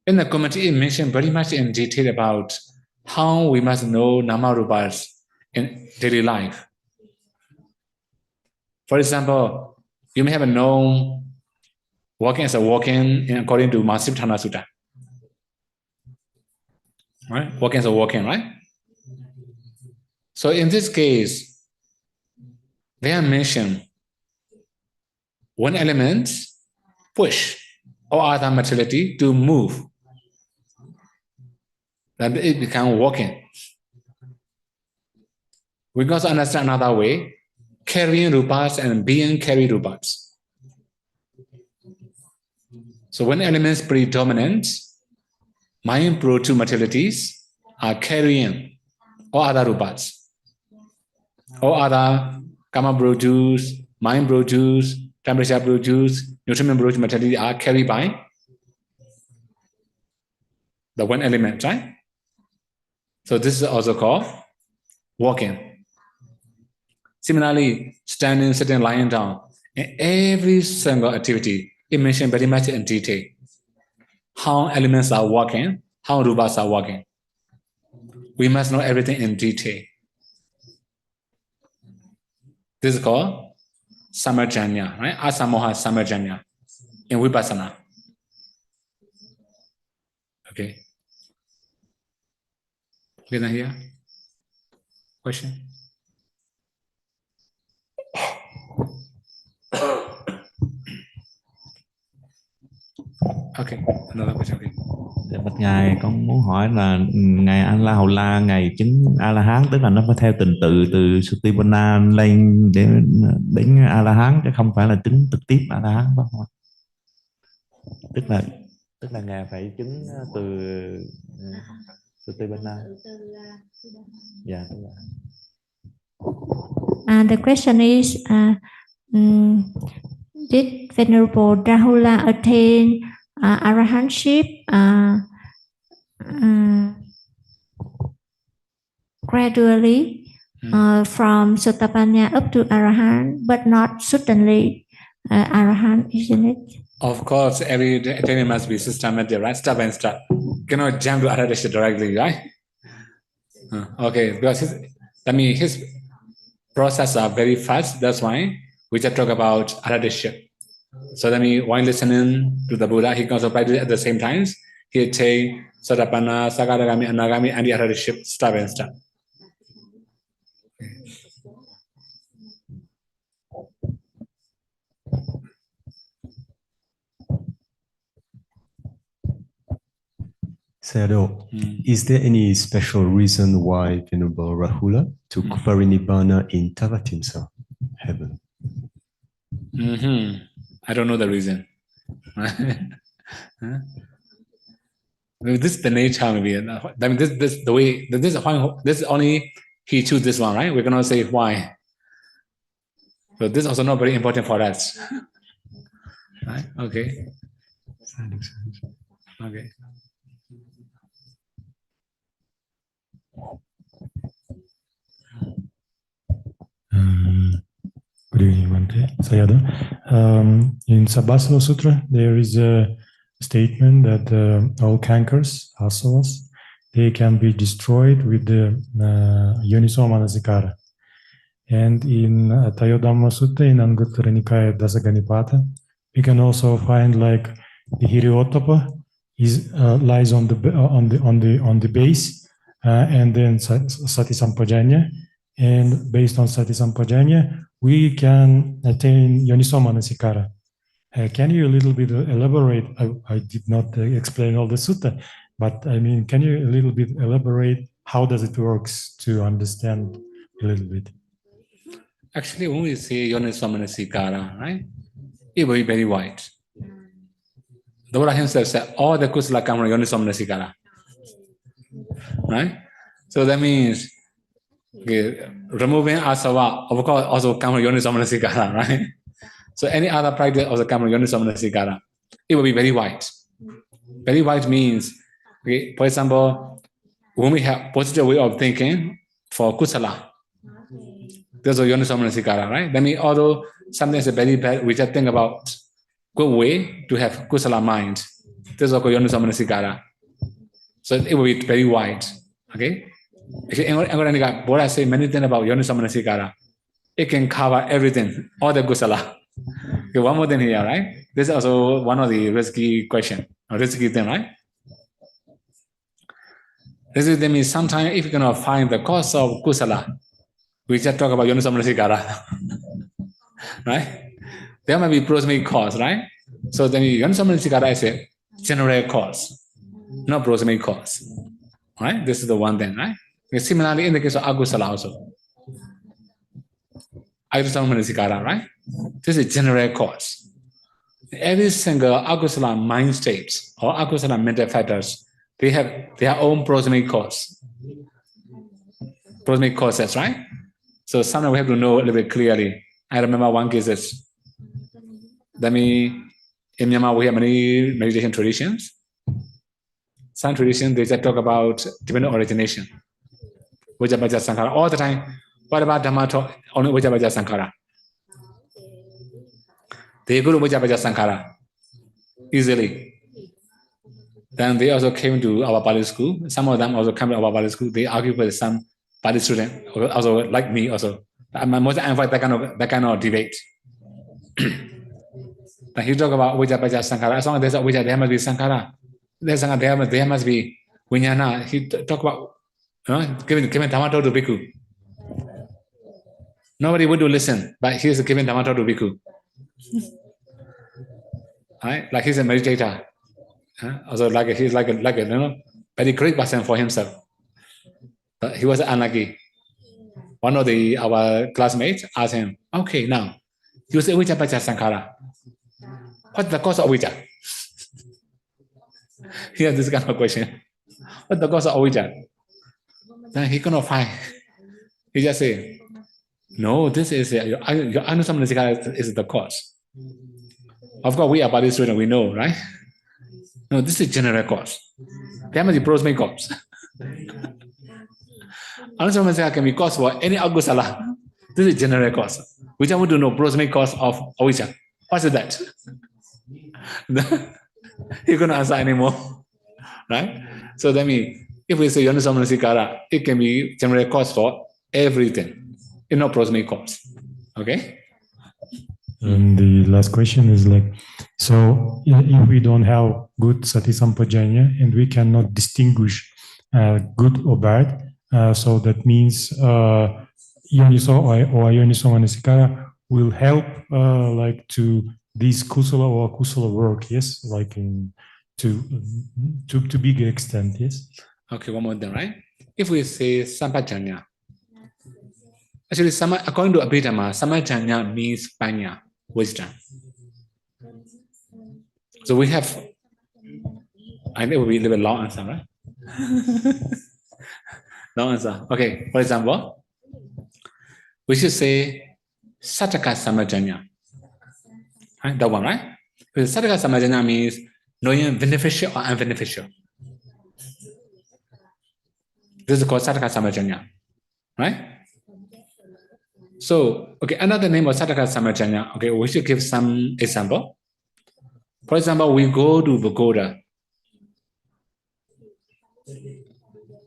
in the commentary it mentioned very much in detail about how we must know nama rupas in daily life. For example, you may have known walking as a walking according to Masipthana Sutta. Right? Walking as a walking, right? So in this case, they are mentioned one element, push, or other materiality to move. Then it becomes walking. We can also understand another way, carrying rupas and being carried rupas. So when elements predominant, mind produce materialities are carrying all other rupas. All other karma produce, mind produce, temperature produce, nutriment produce materiality are carried by the one element, right? So this is also called walking. Similarly, standing, sitting, lying down, in every single activity, it mentioned very much in detail how elements are working, how rupas are working. We must know everything in detail. This is called samajanya, right? Asamoha samajanya in vipassana. Okay. Can I hear? Question? Okay, another question. Okay. Dạ, bạch Ngài, con muốn hỏi là Ngài A Hầu La, Ngài chứng A-la-hán, tức là nó phải theo trình tự từ Satipana lên đến A-la-hán, chứ không phải là chứng trực tiếp A-la-hán, phải không ạ? Tức là Tức là Ngài phải chứng từ Tibanna. Yeah, the question is, did Venerable Rahula attain Arahantship gradually from Sotapanna up to Arahant, but not suddenly Arahant, isn't it? Of course, every attainment must be systematic, right? Step by step. Cannot jump to Arahantship directly, right? Okay, because his process are very fast. That's why we just talk about Arahantship. So that means while listening to the Buddha, he can also practice at the same times. He take Sotapanna, Sakadagami, Anagami, and the Arahantship step by step. Sayadaw, is there any special reason why Venerable Rahula took Parinibbana in Tavatimsa heaven? I don't know the reason. Maybe this is the nature, maybe. I mean, this the way. This is only he choose this one, right? We cannot say why. So this is also not very important for us, right? Okay. Okay. Good evening, Bhante. Sayadaw. In Sabhasana Sutra, there is a statement that all cankers, asavas, they can be destroyed with the Yoniso Manasikara. And in Tayodhamma Sutta, in Anguttara Nikaya Dasaganipata, we can also find like the Hiriotapa lies on the base, and then Sati Sampajanya. And based on Sati Sampajanya, we can attain Yoniso Manasikara. Can you a little bit elaborate? I did not explain all the sutta, but I mean, can you a little bit elaborate how does it works to understand a little bit? Actually, when we say Yoniso Manasikara, right, it will be very wide. The Buddha himself said all the kusala come from Yoniso Manasikara, right? So that means removing asava, of course, also come from Yoniso Manasikara, right? So any other practice also come from Yoniso Manasikara. It will be very wide. Very wide means, okay, for example, when we have positive way of thinking for kusala, there's a Yoniso Manasikara, right? That means although something is very bad, we just think about good way to have kusala mind. There's also Yoniso Manasikara. So it will be very wide, okay? Buddha say many things about Yoniso Manasikara. It can cover everything, all the kusala. Okay, one more thing here, right? This is also one of the risky question, or risky thing, right? Risky thing means sometimes if you cannot find the cause of kusala, we just talk about Yoniso Manasikara, right? There might be prosemic cause, right? So then Yoniso Manasikara is a general cause, not prosemic cause, right? This is the one thing, right? Similarly, in the case of akusala also, Yoniso Manasikara, right? This is general cause. Every single akusala mind states or akusala mental factors, they have their own prosemic cause, prosemic causes, right? So sometimes we have to know a little bit clearly. I remember one case is, that means in Myanmar we have many meditation traditions. Some traditions they just talk about dependent origination, Vajrapaja Sankhara all the time. What about Dhamma talk? Only Vajrapaja Sankhara. They go to Vajrapaja Sankhara easily. Then they also came to our Pali school. Some of them also come to our Pali school. They argue with some Pali student, also like me also. I'm most avoid that kind of debate. Then he talk about Vajrapaja Sankhara. As long as there's a Vajra, there must be Sankhara. There must be Vijnana. He talk about giving Dhamma talk to Bhikkhu. Nobody would listen, but he is giving Dhamma talk to Bhikkhu. Right? Like he's a meditator. Also he's like a very great person for himself. But he was unlucky. One of our classmates asked him, okay, now, you say Vajrapaja Sankhara. What's the cause of Vijra? He has this kind of question. What the cause of avijja? Then he cannot find. He just say, no, this is your Anusamanasikara is the cause. Of course, we are body students, we know, right? No, this is general cause. There must be prosmic cause. Anusamanasikara can be cause for any agusala. This is general cause. We just want to know prosmic cause of avijja. What is that? He couldn't answer anymore, right? So that means if we say Anusamanasikara, it can be general cause for everything. It's not prosmic cause. Okay? And the last question is like, so if we don't have good sati sampajanya and we cannot distinguish good or bad, so that means yoniso or yoniso manasikara will help like to this kusala or kusala work, yes, like in to big extent, yes. Okay, one more thing, right? If we say sampajanya, actually, according to Abhidhamma, sampajanya means panya, wisdom. So we have, I think it will be a little bit long answer, right? Long answer. Okay, for example, we should say Sataka Samajanya. Right? That one, right? Because Sataka Samajanya means knowing beneficial or unbeneficial. This is called Sataka Samajanya. Right? So, okay, another name of Sataka Samajanya. Okay, we should give some example. For example, we go to Pagoda.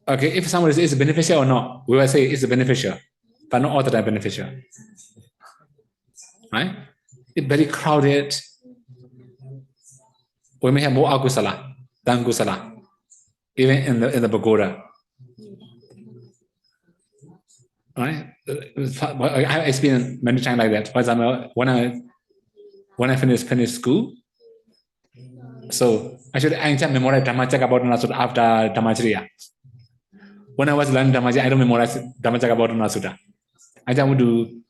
Okay, if someone is beneficial or not, we will say it's beneficial, but not all the time beneficial. Right? It's very crowded. We may have more agusala than gusala, even in the pagoda. Right? I have experienced many times like that. For example, when I finished school, so actually I just memorized Dhammacakkappavattana Sutta after Dhammacharya. When I was learning Dhammacharya, I don't memorize Dhammacakkappavattana Sutta. I just want to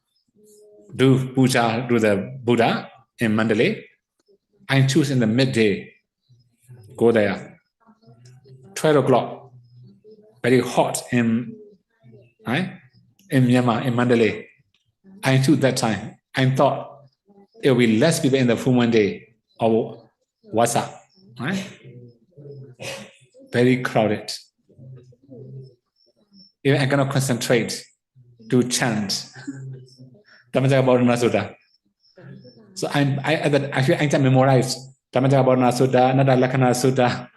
do puja to the Buddha in Mandalay. I choose in the midday. Go there. 12 o'clock. Very hot in Myanmar, in Mandalay. I choose that time. I thought it will be less people in the full moon day or what's up. Right? Very crowded. Even I cannot concentrate to chant Dhammacakkappavattana Sutta. So I just memorized Dhammacakkappavattana Sutta, Nada Lakkhana Sutta.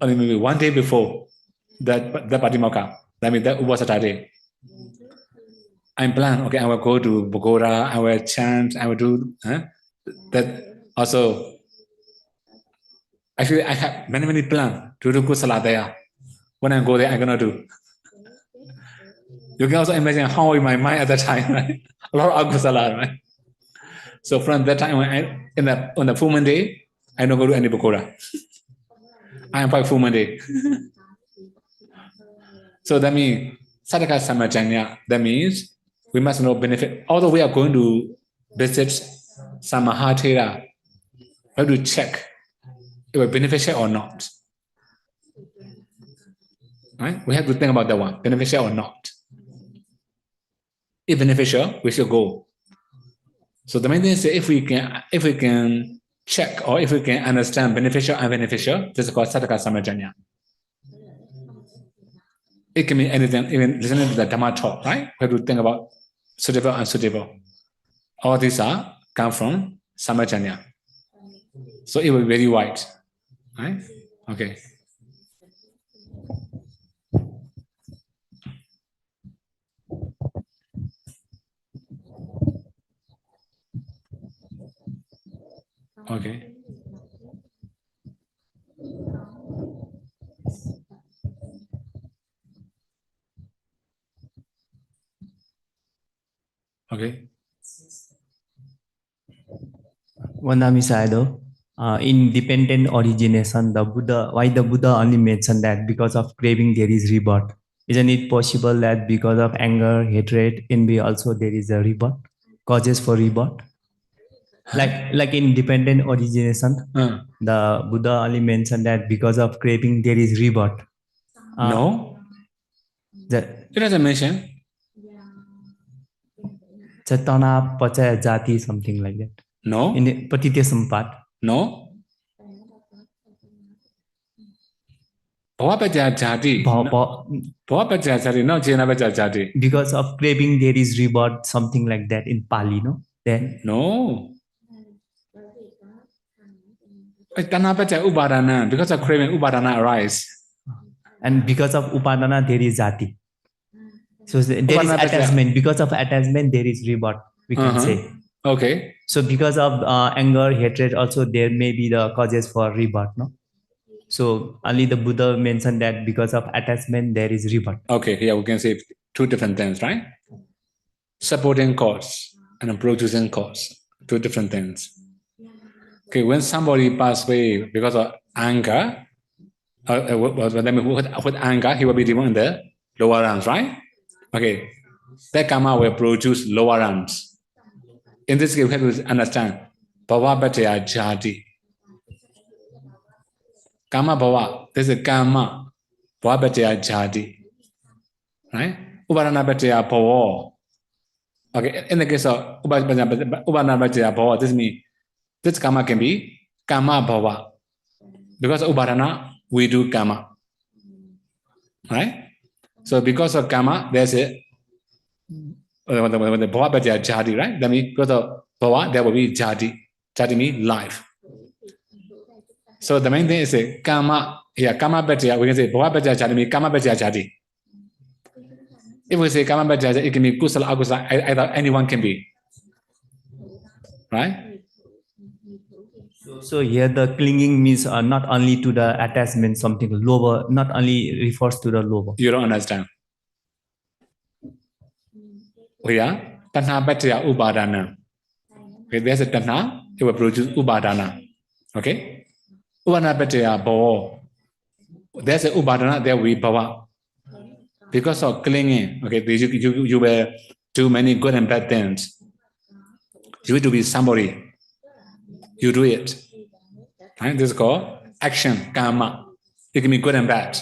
Only maybe one day before that Patimokkha. That means that was Saturday. I plan, okay, I will go to Pagoda, I will chant, I will do that. Also, actually, I have many plans to do kusala there. When I go there, I'm gonna do. You can also imagine how in my mind at that time, right? A lot of kusala, right? So from that time, on the full moon day, I don't go to any pagoda. I am by full moon day. So that means Sataka Samajanya. That means we must know benefit. Although we are going to visit some Mahathera, we have to check if it's beneficial or not. Right? We have to think about that one, beneficial or not. If beneficial, we should go. So the main thing is if we can check or if we can understand beneficial and unbeneficial, this is called Sataka Samajanya. It can mean anything, even listening to the Dhamma talk, right? We have to think about suitable and unsuitable. All these come from Samajanya. So it will be very wide. Right? Okay. Okay. Okay. Vandami Sayadaw, independent origination, why the Buddha only mentioned that because of craving there is rebirth? Isn't it possible that because of anger, hatred, envy also there is a rebirth, causes for rebirth? Like in dependent origination, the Buddha only mentioned that because of craving there is rebirth. No, The it doesn't mention. Chetana Pachaya Jati, something like that. No, In the Patitya Sampat. no. Bhavapajaya jati. Bhavapajaya jati, no Jenavajaya jati. Because of craving there is rebirth, something like that in Pali, no? Then No. Tanapajaya upadana. Because of craving, upadana arise. and because of Upadana there is Jati. So there is Upadana attachment. Because of attachment there is rebirth, we can say. Okay. So because of anger, hatred, also there may be the causes for rebirth, no? So only the Buddha mentioned that because of attachment there is rebirth. Okay, here we can say two different things, right? Supporting cause and producing cause, two different things. Okay, when somebody passes away because of anger, with anger, he will be living in the lower realms, right? Okay, that karma will produce lower realms. In this case, we have to understand Bhavapajaya jati. Karma bhava, this is karma, Bhavapajaya jati. Right? Upadanapajaya bhava. Okay, in the case of Upadanapajaya bhava, this means this karma can be karma bhava. Because of Upadana, we do karma. Right? So because of karma, there's a Bhavapajaya jati, right? That means because of bhava, there will be jati. Jati means life. So the main thing is a karma. Here, karma pajaya, we can say Bhavapajaya jati means karma pajaya jati. If we say karma pajaya, it can be kusala, akusala, either anyone can be. Right? So here the clinging means not only to the attachment, something lower, not only refers to the lower. You don't understand. Here, tanha pajaya upadana. Okay, there's a tanha, it will produce upadana. Okay? Upadana pajaya bhava. There's a upadana, there will be bhava. Because of clinging, okay, you will do many good and bad things. You need to be somebody. You do it. Right? This is called action, karma. It can be good and bad.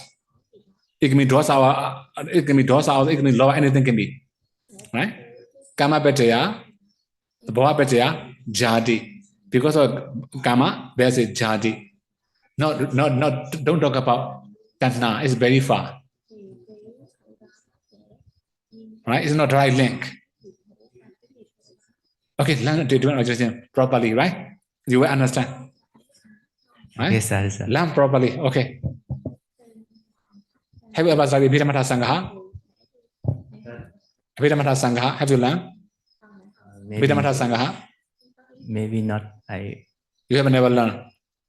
It can be dosa, it can be lower, anything can be. Right? Karma pajaya, bhava pajaya, jati. Because of karma, there's a jati. Don't talk about tanha, it's very far. Right? It's not right link. Okay, learn to do it properly, right? You will understand. Right? Yes, sir. Learn properly. Okay. Have you ever studied Abhidhamma Sangha? Abhidhamma Sangha, have you learned? Abhidhamma Sangha? Maybe not. You have never learned?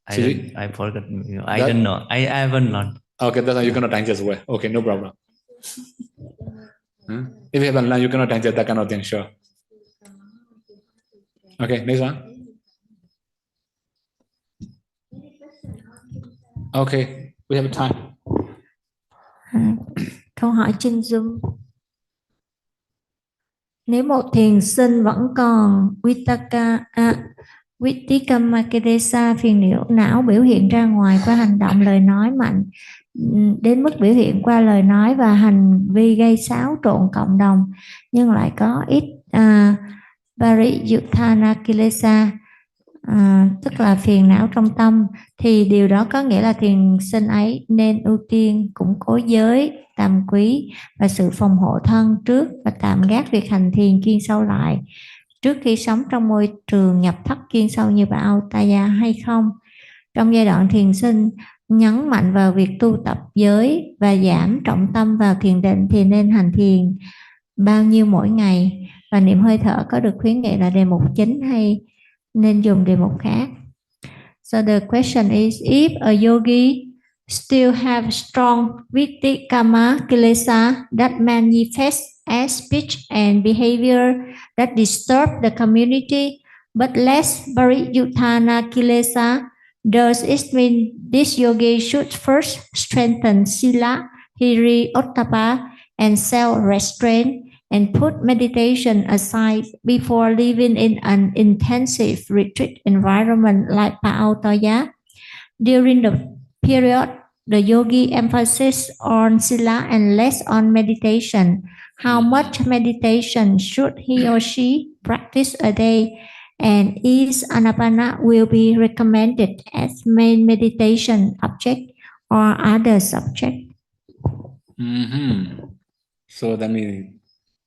I forgot. I don't know. I haven't learned. Okay, that's why you cannot digest well. Okay, no problem. If you haven't learned, you cannot digest that kind of thing, sure. Okay, next one. Okay, we have time. Câu hỏi trên Zoom. Nếu một thiền sinh vẫn còn Vitikama Kedesa phiền não biểu hiện ra ngoài qua hành động lời nói mạnh đến mức biểu hiện qua lời nói và hành vi gây xáo trộn cộng đồng, nhưng lại có ít Pariyuthana Kilesa, tức là phiền não trong tâm, thì điều đó có nghĩa là thiền sinh ấy nên ưu tiên củng cố giới, tam quý và sự phòng hộ thân trước, và tạm gác việc hành thiền chuyên sâu lại trước khi sống trong môi trường nhập thất chuyên sâu như Autaya hay không? Trong giai đoạn thiền sinh nhấn mạnh vào việc tu tập giới và giảm trọng tâm vào thiền định thì nên hành thiền bao nhiêu mỗi ngày, và niệm hơi thở có được khuyến nghị là đề mục chính hay nên dùng đề mục khác? So the question is, if a yogi still have strong Vitikama Kilesa that manifest as speech and behavior that disturb the community, but less Pariyuthana Kilesa, does it mean this yogi should first strengthen Sila, Hiri, Ottappa, and self-restraint, and put meditation aside before living in an intensive retreat environment like Pautaya. During the period, the yogi emphasis on sila and less on meditation. How much meditation should he or she practice a day? And is Anapana will be recommended as main meditation object or other subject? So that means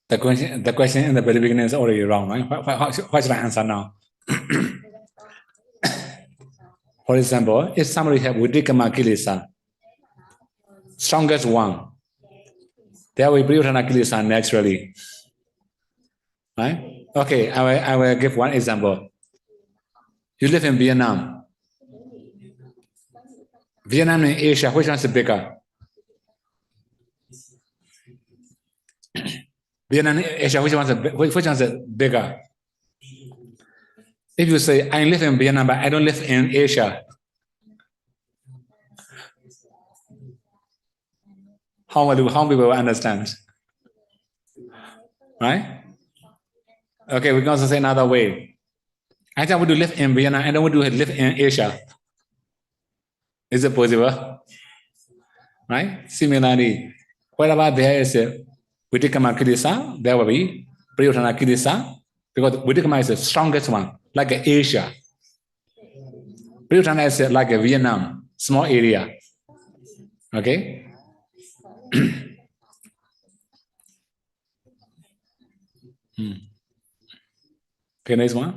the question in the very beginning is already wrong, right? What should I answer now? For example, if somebody have Vidikama Kilesa, strongest one, there will be Pradhana Kilesa naturally. Right? Okay, I will give one example. You live in Vietnam. Vietnam and Asia, which one is bigger? Vietnam and Asia, which one is bigger? If you say, I live in Vietnam, but I don't live in Asia, how people will understand? Right? Okay, we can also say another way. I just want to live in Vietnam, I don't want to live in Asia. Is it possible? Right? Similarly, wherever there is a Vidikama Kilesa, there will be Pradhana Kilesa, because Vidikama is the strongest one, like Asia. Pradhana is like a Vietnam, small area. Okay? Okay, next one.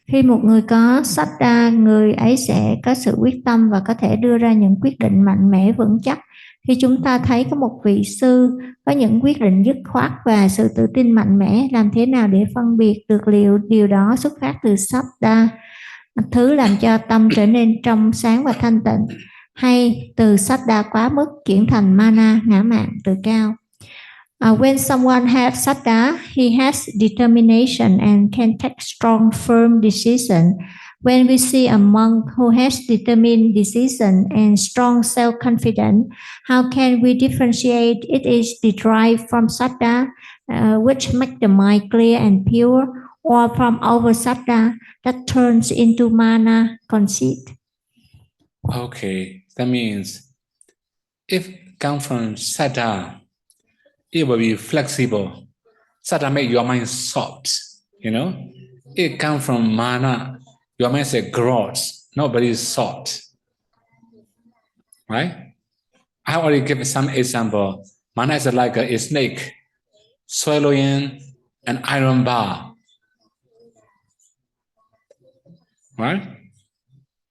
Khi một người có saddha, người ấy sẽ có sự quyết tâm và có thể đưa ra những quyết định mạnh mẽ vững chắc. Khi chúng ta thấy có một vị sư có những quyết định dứt khoát và sự tự tin mạnh mẽ, làm thế nào để phân biệt được liệu điều đó xuất phát từ saddha, thứ làm cho tâm trở nên trong sáng và thanh tịnh, hay từ saddha quá mức chuyển thành mana, ngã mạn, tự cao? When someone has saddha, he has determination and can take strong, firm decision. When we see a monk who has determined decision and strong self-confidence, how can we differentiate it is derived from saddha, which make the mind clear and pure, or from over saddha that turns into mana, conceit? Okay, that means if come from saddha, it will be flexible. Saddha make your mind soft, you know. It comes from mana, your mind is gross, not very soft. Right? I already given some example. Mana is like a snake, swallowing an iron bar. Right?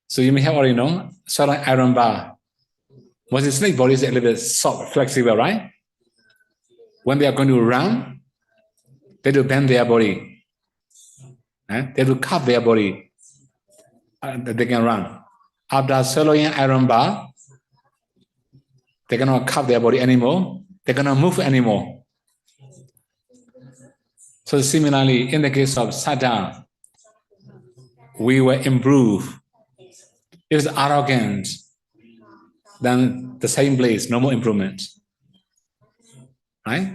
So you may have already known, swallowing iron bar. Was the snake body is a little bit soft, flexible, right? When they are going to run, they do bend their body. They do cup their body. They can run. After swallowing iron bar, they cannot cup their body anymore. They cannot move anymore. So similarly, in the case of saddha, we will improve. If it's arrogant, then the same place, no more improvement. Right?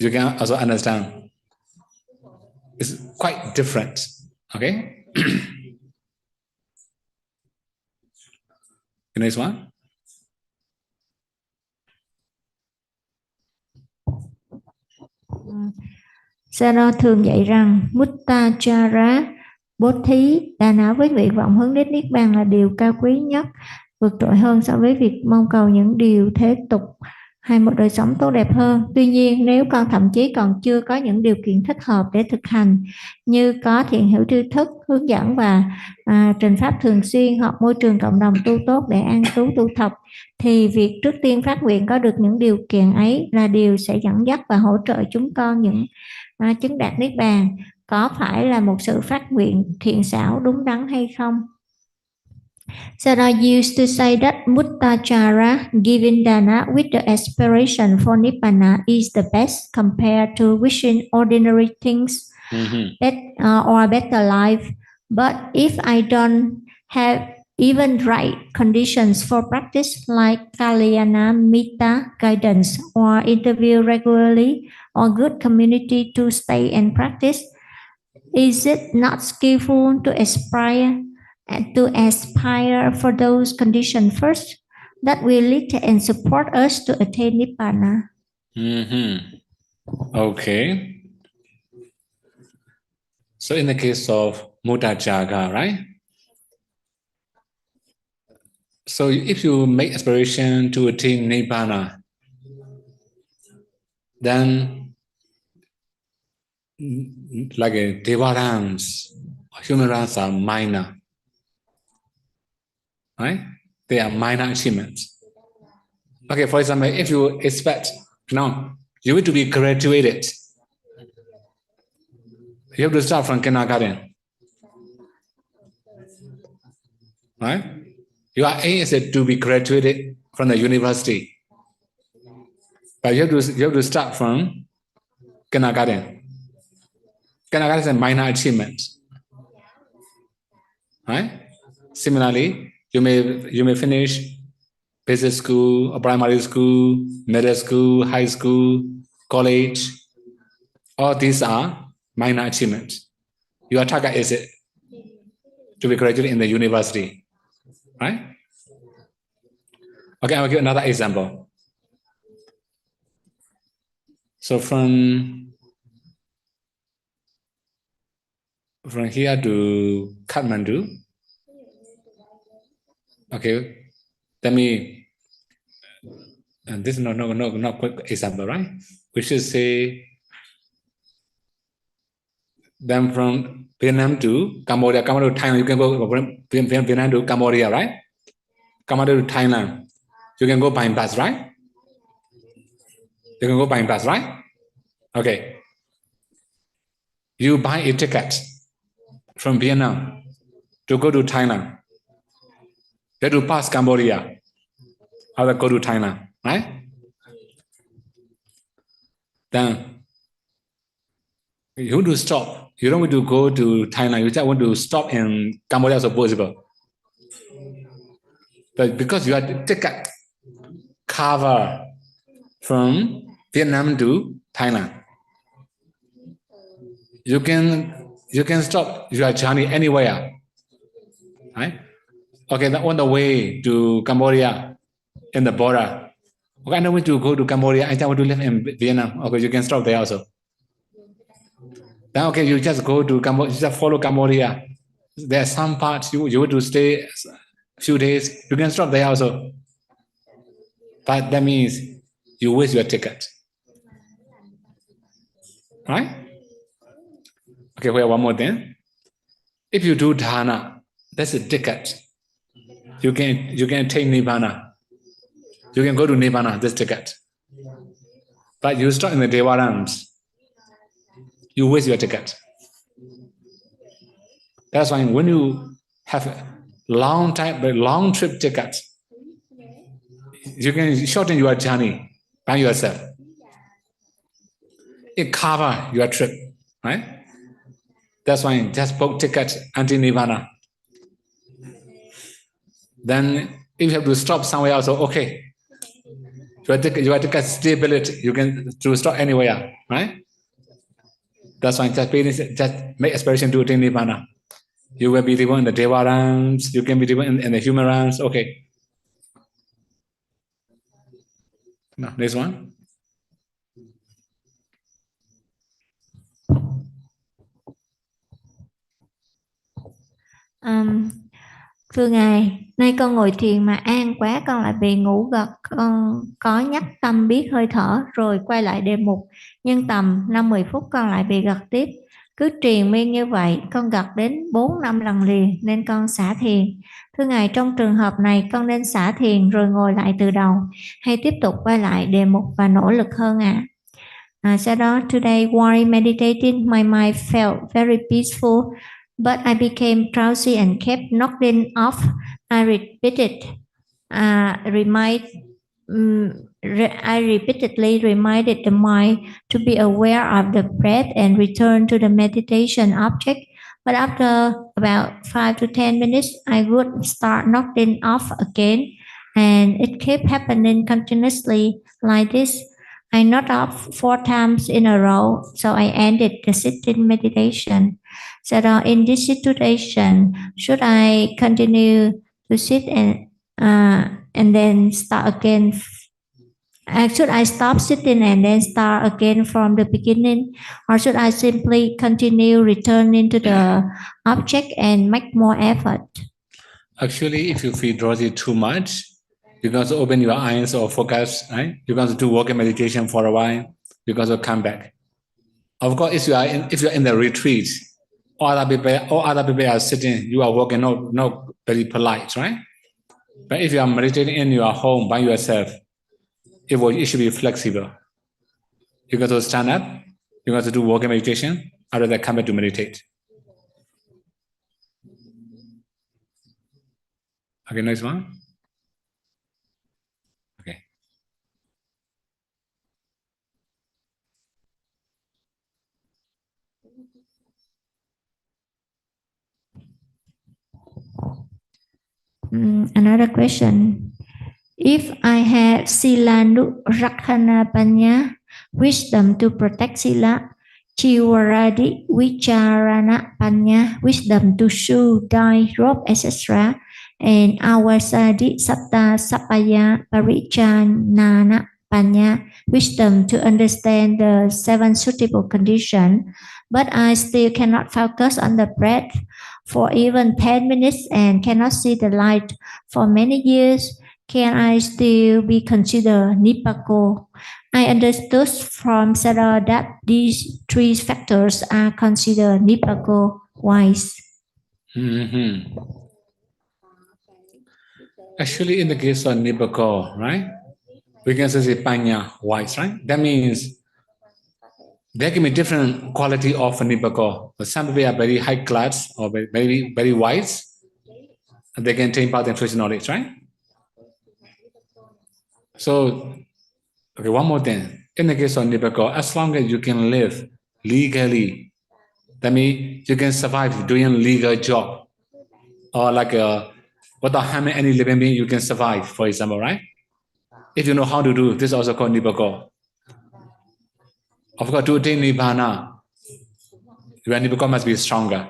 You can also understand. It's quite different. Okay? The next one. Sano thường dạy rằng Muttachara bố thí đã nói với nguyện vọng hướng đến Niết Bàn là điều cao quý nhất, vượt trội hơn so với việc mong cầu những điều thế tục hay một đời sống tốt đẹp hơn. Tuy nhiên, nếu con thậm chí còn chưa có những điều kiện thích hợp để thực hành, như có thiện hữu tri thức, hướng dẫn và trình pháp thường xuyên hoặc môi trường cộng đồng tu tốt để an trú tu tập, thì việc trước tiên phát nguyện có được những điều kiện ấy là điều sẽ dẫn dắt và hỗ trợ chúng con những chứng đạt Niết Bàn. Có phải là một sự phát nguyện thiện xảo đúng đắn hay không? Sada used to say that Muttachara, giving dana with the aspiration for Nibbana, is the best compared to wishing ordinary things or a better life. But if I don't have even right conditions for practice like Kalyana Metta guidance or interview regularly or good community to stay and practice, is it not skillful to aspire for those conditions first that will lead and support us to attain Nibbana? Okay. So in the case of Muttachara, right? So if you make aspiration to attain Nibbana, then like Devas, human ranks are minor, right? They are minor achievements. Okay, for example, if you expect, you need to be graduated, you have to start from kindergarten, right? Your aim is to be graduated from the university, but you have to start from kindergarten. Kindergarten is a minor achievement, right? Similarly, you may finish basic school, or primary school, middle school, high school, college. All these are minor achievements. Your target is to be graduated in the university, right? Okay, I'll give another example. So from here to Kathmandu, okay, let me, and this is not quick example, right? We should say, then from Vietnam to Cambodia, Cambodia to Thailand, you can go from Vietnam to Cambodia, right? Cambodia to Thailand, you can go by bus, right? You can go by bus, right? Okay. You buy a ticket from Vietnam to go to Thailand. You have to pass Cambodia, how to go to Thailand, right? Then you want to stop. You don't want to go to Thailand. You just want to stop in Cambodia as possible. But because you have the ticket cover from Vietnam to Thailand, you can stop your journey anywhere, right? Okay, on the way to Cambodia, in the border. Okay, I don't want to go to Cambodia. I just want to live in Vietnam. Okay, you can stop there also. Then okay, you just go to Cambodia. You just follow Cambodia. There are some parts you want to stay a few days. You can stop there also. But that means you waste your ticket, right? Okay, we have one more thing. If you do dana, that's a ticket. You can take Nibbana. You can go to Nibbana, this ticket. But you stop in the Devarams, you waste your ticket. That's why when you have a long trip ticket, you can shorten your journey by yourself. It covers your trip, right? That's why just book ticket until Nibbana. Then if you have to stop somewhere else, okay. You have to get stability. You can to stop anywhere, right? That's why just make aspiration to attain Nibbana. You will be living in the Deva realms. You can be living in the human realms. Okay. Now, next one. Thưa Ngài, nay con ngồi thiền mà an quá, con lại bị ngủ gật. Con có nhắc tâm biết hơi thở rồi quay lại đề mục, nhưng tầm 5-10 phút con lại bị gật tiếp. Cứ triền miên như vậy, con gật đến 4-5 lần liền nên con xả thiền. Thưa Ngài, trong trường hợp này con nên xả thiền rồi ngồi lại từ đầu hay tiếp tục quay lại đề mục và nỗ lực hơn ạ? Sau đó, today while meditating, my mind felt very peaceful. but I became drowsy and kept knocking off. I repeatedly reminded the mind to be aware of the breath and return to the meditation object. But after about 5 to 10 minutes, I would start knocking off again, and it kept happening continuously like this. I knocked off 4 times in a row, so I ended the sitting meditation. So in this situation, should I continue to sit and then start again? Should I stop sitting and then start again from the beginning, or should I simply continue returning to the object and make more effort? Actually, if you feel drowsy too much, you're going to open your eyes or focus, right? You're going to do walking meditation for a while. You're going to come back. Of course, if you are in the retreat, all other people are sitting, you are walking, not very polite, right? But if you are meditating in your home by yourself, it should be flexible. You're going to stand up, you're going to do walking meditation, after that come back to meditate. Okay, next one. Okay. Another question. If I have Silanurakkhana Panya, wisdom to protect Sila, Chivaradi Vicharana Panya, wisdom to shoe, dye, rope, etc., and Awasadi Satta Sapaya Parichanana Panya, wisdom to understand the 7 suitable conditions, but I still cannot focus on the breath for even 10 minutes and cannot see the light for many years, can I still be considered Nipako? I understood from Sarah that these 3 factors are considered Nipako wise. Actually, in the case of Nipako, right, we can say Panya wise, right? That means there can be different quality of Nipako. Some people are very high class or very, very wise, and they can take part in first knowledge, right? So, okay, one more thing. In the case of Nipako, as long as you can live legally, that means you can survive doing legal job, or like without harming any living being, you can survive, for example, right? If you know how to do, this is also called Nipako. Of course, to attain Nibbana, your Nipako must be stronger.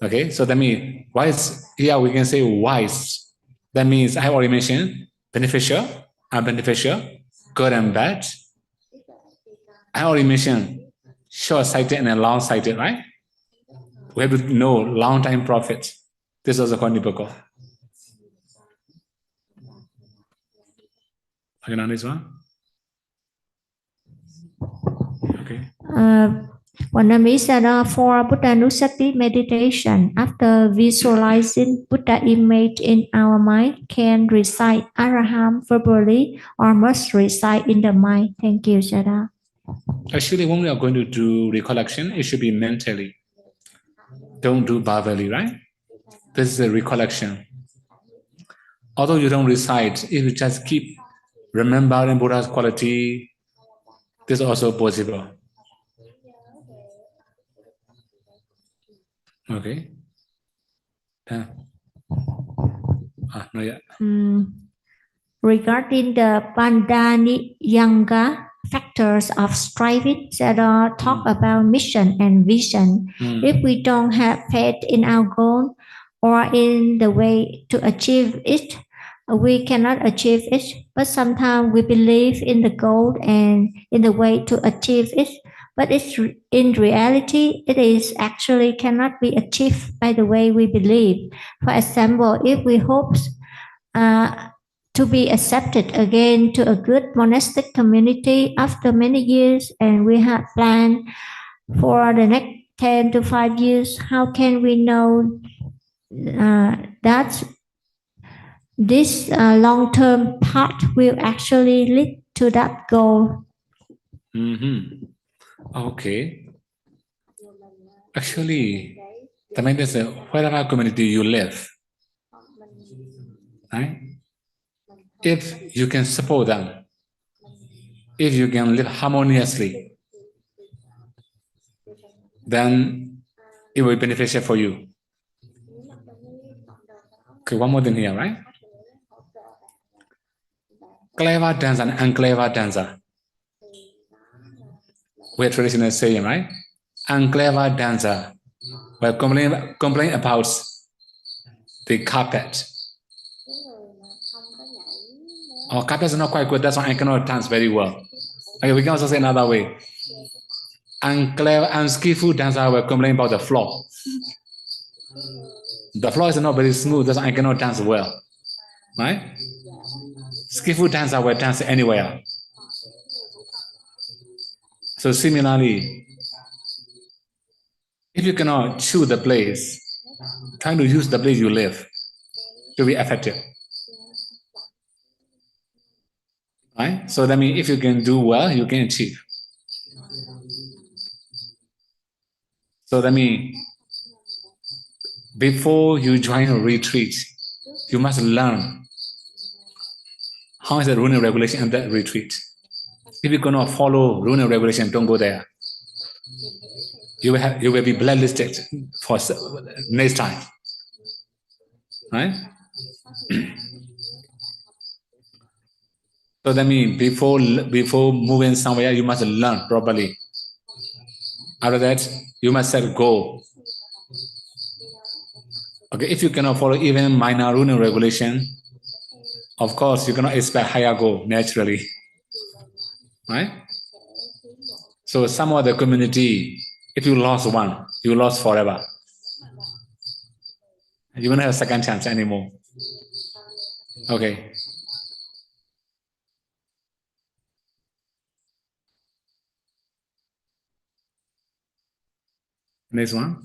Okay, so that means wise, here we can say wise. That means I have already mentioned beneficial, unbeneficial, good and bad. I already mentioned short-sighted and long-sighted, right? We have to know long-time profit. This is also called Nipako. Okay, now this one. Okay. Wanami said for Buddha-nusati meditation, after visualizing Buddha image in our mind, can recite Arahant verbally or must recite in the mind? Thank you, Sada. Actually, when we are going to do recollection, it should be mentally. Don't do verbally, right? This is a recollection. Although you don't recite, if you just keep remembering Buddha's quality, this is also possible. Okay. Not yet. Regarding the Pandanyanga factors of striving that talk about mission and vision, if we don't have faith in our goal or in the way to achieve it, we cannot achieve it. But sometimes we believe in the goal and in the way to achieve it. But in reality, it is actually cannot be achieved by the way we believe. For example, if we hope to be accepted again to a good monastic community after many years, and we have planned for the next 10 to 5 years, how can we know that this long-term path will actually lead to that goal? Okay. Actually, the main is wherever community you live, right? If you can support them, if you can live harmoniously, then it will be beneficial for you. Okay, one more thing here, right? Clever dancer and unclever dancer. We have traditional saying, right? Unclever dancer will complain about the carpet. Our carpet is not quite good, that's why I cannot dance very well. Okay, we can also say another way. Unclever, unskillful dancer will complain about the floor. The floor is not very smooth, that's why I cannot dance well. Right? Skillful dancer will dance anywhere. So similarly, if you cannot choose the place, try to use the place you live to be effective. Right? So that means if you can do well, you can achieve. So that means before you join a retreat, you must learn how is the rule and regulation in that retreat. If you cannot follow rule and regulation, don't go there. You will be blacklisted for next time. Right? So that means before moving somewhere, you must learn properly. After that, you must set a goal. Okay, if you cannot follow even minor rule and regulation, of course you cannot expect higher goal naturally. Right? So some of the community, if you lost one, you lost forever. You won't have a second chance anymore. Okay. Next one.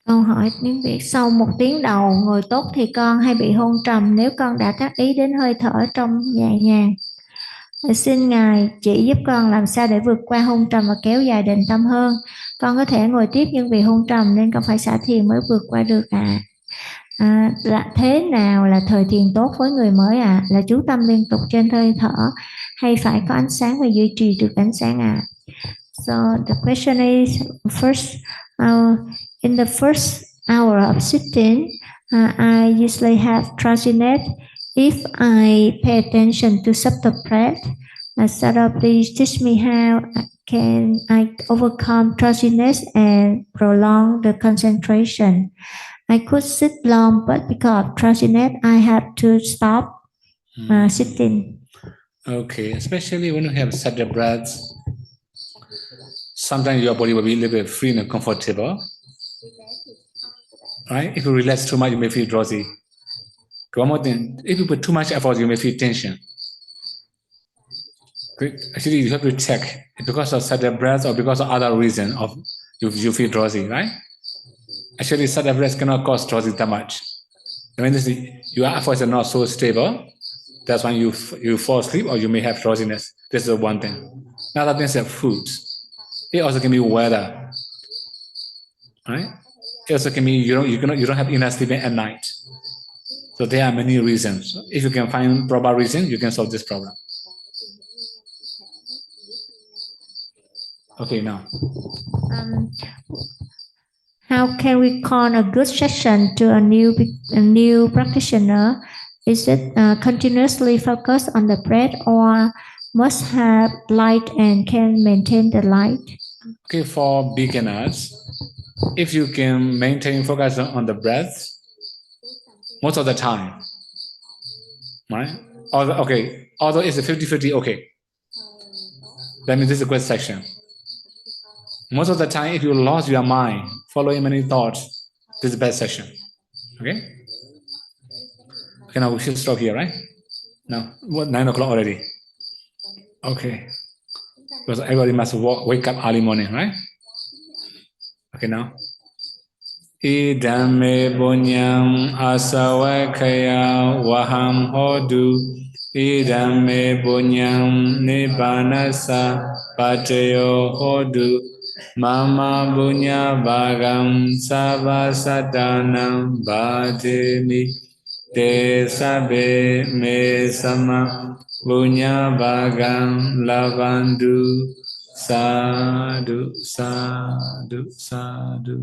Câu hỏi tiếng Việt: sau 1 tiếng đầu ngồi tốt thì con hay bị hôn trầm nếu con đã tác ý đến hơi thở trong nhẹ nhàng? Xin Ngài chỉ giúp con làm sao để vượt qua hôn trầm và kéo dài định tâm hơn. Con có thể ngồi tiếp nhưng vì hôn trầm nên con phải xả thiền mới vượt qua được ạ. Là thế nào là thời thiền tốt với người mới ạ? Là chú tâm liên tục trên hơi thở hay phải có ánh sáng và duy trì được ánh sáng ạ? So the question is, first, in the first hour of sitting, I usually have drowsiness. If I pay attention to subtle breath, Sada, please teach me how can I overcome drowsiness and prolong the concentration. I could sit long, but because of drowsiness, I have to stop sitting. Okay, especially when you have subtle breaths, sometimes your body will be a little bit free and comfortable. Right? If you relax too much, you may feel drowsy. One more thing, if you put too much effort, you may feel tension. Actually, you have to check because of subtle breath or because of other reason of you feel drowsy, right? Actually, subtle breath cannot cause drowsy that much. I mean, your efforts are not so stable. That's when you fall asleep or you may have drowsiness. This is one thing. Another thing is food. It also can be weather, right? It also can be you don't have enough sleeping at night. So there are many reasons. If you can find proper reason, you can solve this problem. Okay, now. How can we call a good session to a new practitioner? Is it continuously focused on the breath or must have light and can maintain the light? Okay, for beginners, if you can maintain focus on the breath most of the time, right? Although it's a 50-50, okay. That means this is a good section. Most of the time, if you lost your mind, following many thoughts, this is a bad session. Okay? Okay, now we should stop here, right? Now, 9 o'clock already. Okay. Because everybody must wake up early morning, right? Okay, now. Idame bunyam asawakaya waham hodu idame bunyam nibbanasa pachayo hodu mama bunya bhagam savasadanam bhajemi te sabe me sama bunya bhagam lavandu sadhu sadhu sadhu.